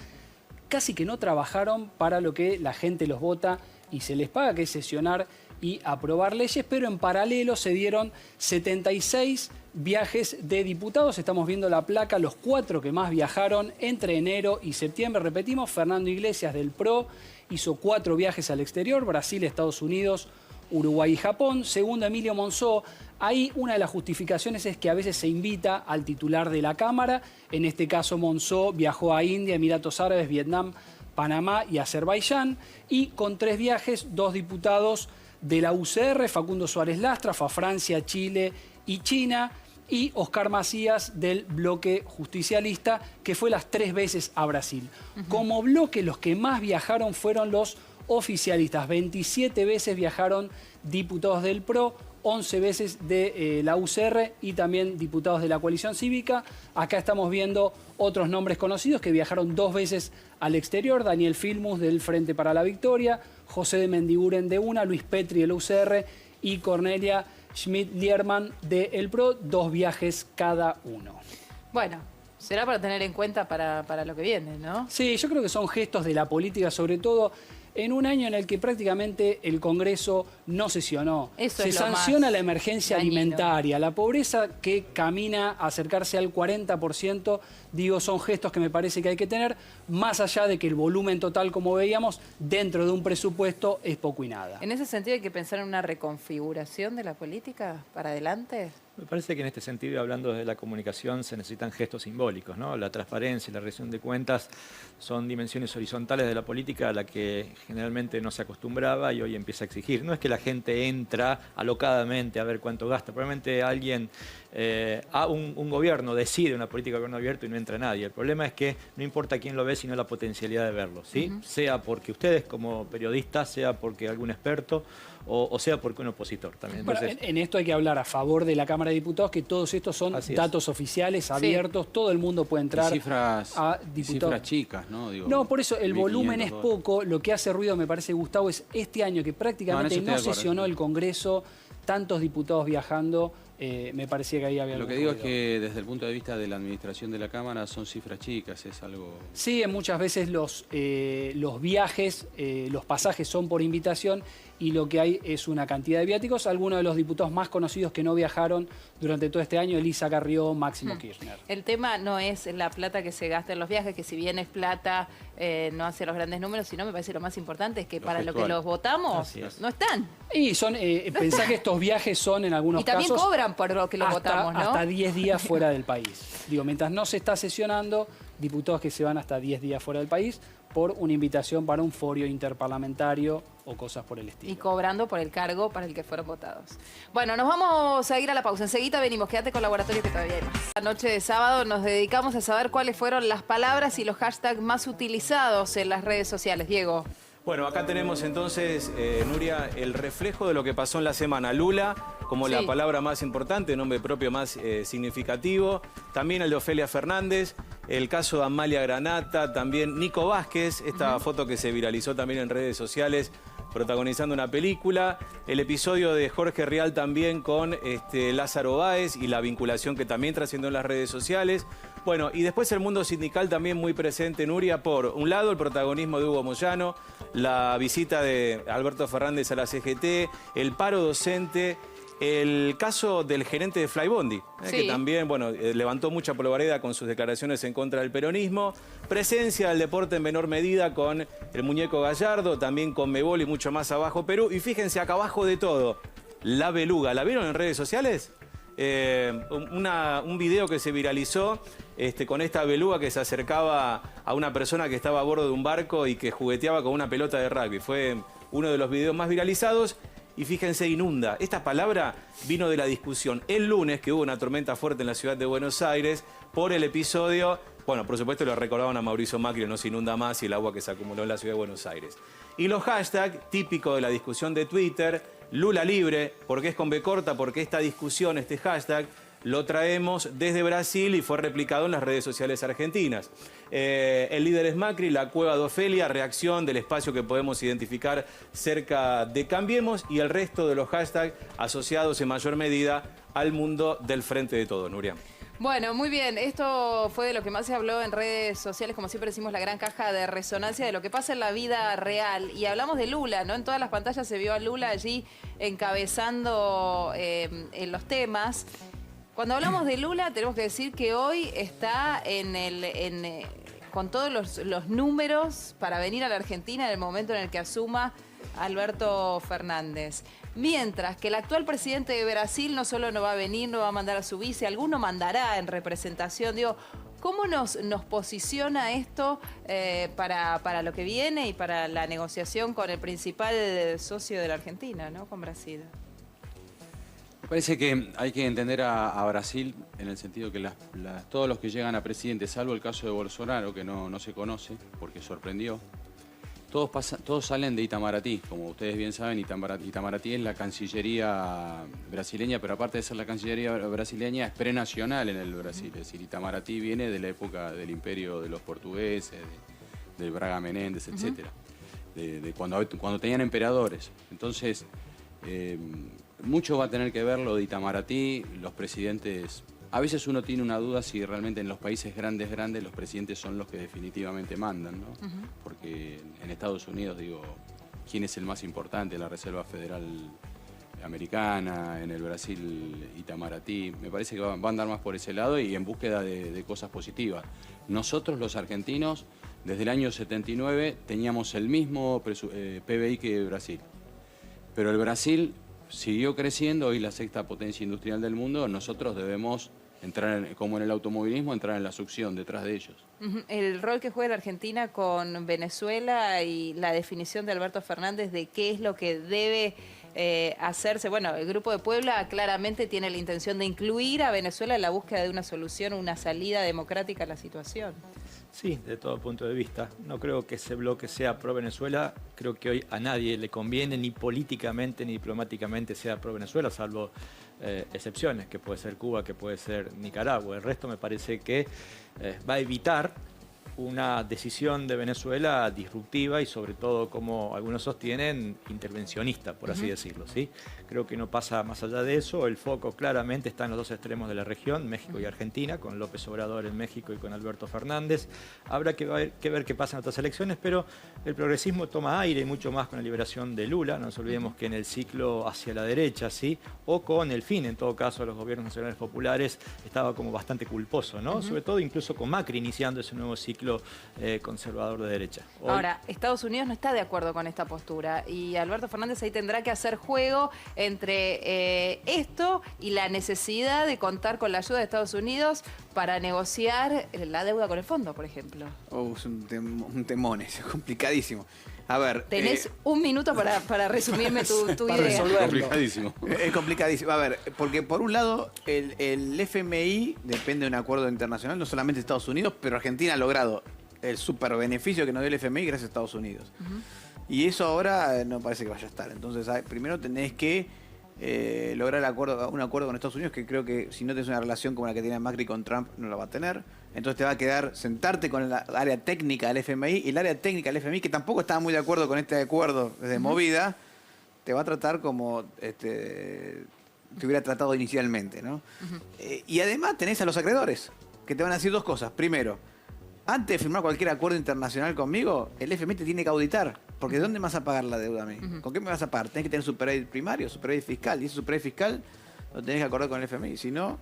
Speaker 10: casi que no trabajaron para lo que la gente los vota y se les paga, que es sesionar y aprobar leyes, pero en paralelo se dieron 76 viajes de diputados. Estamos viendo la placa, los 4 que más viajaron entre enero y septiembre. Repetimos, Fernando Iglesias del PRO hizo 4 viajes al exterior, Brasil, Estados Unidos, Uruguay y Japón. Segundo, Emilio Monzó. Ahí una de las justificaciones es que a veces se invita al titular de la Cámara. En este caso, Monzó viajó a India, Emiratos Árabes, Vietnam, Panamá y Azerbaiyán. Y con 3 viajes, 2 diputados de la UCR, Facundo Suárez Lastra, fue a Francia, Chile y China. y Oscar Macías del bloque justicialista, que fue las 3 veces a Brasil. Como bloque, los que más viajaron fueron los oficialistas. 27 veces viajaron diputados del PRO, 11 veces de la UCR y también diputados de la coalición cívica. Acá estamos viendo otros nombres conocidos que viajaron 2 veces al exterior. Daniel Filmus del Frente para la Victoria, José de Mendiguren de UNA, Luis Petri de la UCR y Cornelia Schmidt-Liermann de El PRO, 2 viajes cada uno.
Speaker 4: Bueno, será para tener en cuenta para lo que viene, ¿no?
Speaker 10: Sí, yo creo que son gestos de la política, sobre todo en un año en el que prácticamente el Congreso no sesionó. Se sanciona la emergencia alimentaria, la pobreza que camina a acercarse al 40%, digo, son gestos que me parece que hay que tener, más allá de que el volumen total, como veíamos, dentro de un presupuesto es poco y nada.
Speaker 4: En ese sentido, ¿hay que pensar en una reconfiguración de la política para adelante?
Speaker 13: Me parece que en este sentido, hablando de la comunicación, se necesitan gestos simbólicos, ¿no? La transparencia y la rendición de cuentas son dimensiones horizontales de la política a la que generalmente no se acostumbraba y hoy empieza a exigir. No es que la gente entra alocadamente a ver cuánto gasta, probablemente alguien, un gobierno decide una política de gobierno abierto y no entra nadie. El problema es que no importa quién lo ve, sino la potencialidad de verlo, ¿sí? Sea porque ustedes como periodistas, sea porque algún experto o sea porque un opositor también. Entonces,
Speaker 10: en esto hay que hablar a favor de la Cámara de Diputados, que todos estos son datos oficiales, abiertos, todo el mundo puede entrar a diputados.
Speaker 11: Cifras chicas, ¿no? Digo,
Speaker 10: no, por eso el volumen es
Speaker 11: $1.500.
Speaker 10: poco. Lo que hace ruido, me parece, Gustavo, es este año que prácticamente no sesionó el Congreso, tantos diputados viajando, me parecía que ahí había algo.
Speaker 11: Lo que digo es que desde el punto de vista de la administración de la Cámara son cifras chicas, es algo...
Speaker 10: Sí, muchas veces los viajes, los pasajes son por invitación y lo que hay es una cantidad de viáticos. Algunos de los diputados más conocidos que no viajaron durante todo este año, Elisa Carrió, Máximo Kirchner.
Speaker 4: El tema no es la plata que se gasta en los viajes, que si bien es plata, no hace los grandes números, sino me parece lo más importante es que para lo que los votamos, no están.
Speaker 10: Y son, pensá que estos viajes son en algunos casos...
Speaker 4: Y también cobran por lo que los votamos, ¿no?
Speaker 10: Hasta 10 días fuera del país. Digo, mientras no se está sesionando, diputados que se van hasta 10 días fuera del país por una invitación para un foro interparlamentario o cosas por el estilo.
Speaker 4: Y cobrando por el cargo para el que fueron votados. Bueno, nos vamos a ir a la pausa. Enseguida venimos. Quédate con Laboratorio que todavía hay más. La noche de sábado nos dedicamos a saber cuáles fueron las palabras y los hashtags más utilizados en las redes sociales. Diego.
Speaker 14: Bueno, acá tenemos entonces, Nuria, el reflejo de lo que pasó en la semana. Lula, como la palabra más importante, nombre propio más significativo. También el de Ofelia Fernández, el caso de Amalia Granata, también Nico Vázquez, esta foto que se viralizó también en redes sociales, protagonizando una película. El episodio de Jorge Rial también con Lázaro Báez y la vinculación que también trascendió en las redes sociales. Bueno, y después el mundo sindical también muy presente, Nuria. Por un lado, el protagonismo de Hugo Moyano, la visita de Alberto Fernández a la CGT, el paro docente, el caso del gerente de Flybondi, que también levantó mucha polvareda con sus declaraciones en contra del peronismo. Presencia del deporte en menor medida con el muñeco Gallardo, también con Mebol y mucho más abajo Perú. Y fíjense acá abajo de todo, la beluga. ¿La vieron en redes sociales? Un video que se viralizó con esta beluga que se acercaba a una persona que estaba a bordo de un barco y que jugueteaba con una pelota de rugby. Fue uno de los videos más viralizados. Y fíjense, inunda. Esta palabra vino de la discusión el lunes, que hubo una tormenta fuerte en la ciudad de Buenos Aires, por el episodio, bueno, por supuesto lo recordaban a Mauricio Macri, no se inunda más, y el agua que se acumuló en la ciudad de Buenos Aires. Y los hashtags, típico de la discusión de Twitter, Lula libre, porque es con B corta, porque esta discusión, este hashtag, lo traemos desde Brasil y fue replicado en las redes sociales argentinas. El líder es Macri, la cueva de Ofelia, reacción del espacio que podemos identificar cerca de Cambiemos y el resto de los hashtags asociados en mayor medida al mundo del Frente de Todos, Nuria.
Speaker 4: Bueno, muy bien. Esto fue de lo que más se habló en redes sociales, como siempre decimos, la gran caja de resonancia de lo que pasa en la vida real. Y hablamos de Lula, ¿no? En todas las pantallas se vio a Lula allí encabezando en los temas. Cuando hablamos de Lula, tenemos que decir que hoy está con todos los números para venir a la Argentina en el momento en el que asuma Alberto Fernández. Mientras que el actual presidente de Brasil no solo no va a venir, no va a mandar a su vice, alguno mandará en representación. Digo, ¿cómo nos posiciona esto para lo que viene y para la negociación con el principal socio de la Argentina, ¿no? Con Brasil?
Speaker 11: Me Parece que hay que entender a Brasil en el sentido que todos los que llegan a presidente, salvo el caso de Bolsonaro, que no se conoce porque sorprendió, todos salen de Itamaraty. Como ustedes bien saben, Itamaraty es la Cancillería brasileña, pero aparte de ser la Cancillería brasileña, es prenacional en el Brasil. Es decir, Itamaraty viene de la época del imperio de los portugueses, del Braga Menéndez, etc. De cuando tenían emperadores. Entonces, mucho va a tener que ver lo de Itamaraty, los presidentes. A veces uno tiene una duda si realmente en los países grandes los presidentes son los que definitivamente mandan, ¿no? Porque en Estados Unidos, digo, ¿quién es el más importante? La Reserva Federal Americana, en el Brasil Itamaraty. Me parece que va a andar más por ese lado y en búsqueda de cosas positivas. Nosotros, los argentinos, desde el año 79 teníamos el mismo PBI que Brasil. Pero el Brasil siguió creciendo, hoy la sexta potencia industrial del mundo. Nosotros debemos entrar, como en el automovilismo, entrar en la succión detrás de ellos.
Speaker 4: El rol que juega la Argentina con Venezuela y la definición de Alberto Fernández de qué es lo que debe hacerse. Bueno, el Grupo de Puebla claramente tiene la intención de incluir a Venezuela en la búsqueda de una solución, una salida democrática a la situación.
Speaker 13: Sí, de todo punto de vista. No creo que ese bloque sea pro-Venezuela. Creo que hoy a nadie le conviene, ni políticamente ni diplomáticamente, sea pro-Venezuela, salvo excepciones, que puede ser Cuba, que puede ser Nicaragua. El resto me parece que va a evitar una decisión de Venezuela disruptiva y sobre todo, como algunos sostienen, intervencionista, por así decirlo, ¿sí? Creo que no pasa más allá de eso. El foco claramente está en los dos extremos de la región, México y Argentina, con López Obrador en México y con Alberto Fernández. Habrá que ver qué pasa en otras elecciones, pero el progresismo toma aire y mucho más con la liberación de Lula. No nos olvidemos que en el ciclo hacia la derecha, ¿sí? O con el fin, en todo caso, de los gobiernos nacionales populares, estaba como bastante culposo, ¿no? Sobre todo incluso con Macri iniciando ese nuevo ciclo conservador de derecha. Hoy...
Speaker 4: Ahora, Estados Unidos no está de acuerdo con esta postura y Alberto Fernández ahí tendrá que hacer juego entre esto y la necesidad de contar con la ayuda de Estados Unidos para negociar la deuda con el fondo, por ejemplo.
Speaker 12: Es un temón, es complicadísimo. A ver,
Speaker 4: tenés un minuto para resumirme tu idea.
Speaker 12: Es complicadísimo. Es complicadísimo. A ver, porque por un lado el FMI depende de un acuerdo internacional, no solamente de Estados Unidos, pero Argentina ha logrado el super beneficio que nos dio el FMI gracias a Estados Unidos. Y eso ahora no parece que vaya a estar. Entonces, primero tenés que lograr un acuerdo con Estados Unidos, que creo que si no tenés una relación como la que tiene Macri con Trump, no la va a tener. Entonces te va a quedar sentarte con el área técnica del FMI, y el área técnica del FMI, que tampoco estaba muy de acuerdo con este acuerdo de movida, te va a tratar como te hubiera tratado inicialmente, ¿no? Y además tenés a los acreedores, que te van a decir dos cosas. Primero, antes de firmar cualquier acuerdo internacional conmigo, el FMI te tiene que auditar. Porque ¿de dónde me vas a pagar la deuda a mí? ¿Con qué me vas a pagar? Tenés que tener superávit primario, superávit fiscal. Y ese superávit fiscal lo tenés que acordar con el FMI. Si no,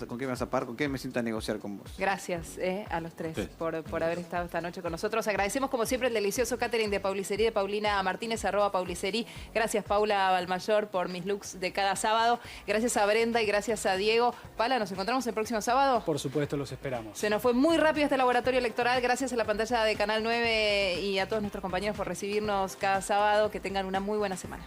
Speaker 12: ¿con qué me vas a pagar? ¿Con qué me siento a negociar con vos?
Speaker 4: Gracias a los tres por haber estado esta noche con nosotros. Agradecemos como siempre el delicioso catering de Paulicerí de Paulina Martínez, @Paulicerí. Gracias Paula Balmayor por mis looks de cada sábado. Gracias a Brenda y gracias a Diego. Paula, ¿nos encontramos el próximo sábado?
Speaker 10: Por supuesto, los esperamos.
Speaker 4: Se nos fue muy rápido este laboratorio electoral. Gracias a la pantalla de Canal 9 y a todos nuestros compañeros por recibirnos cada sábado. Que tengan una muy buena semana.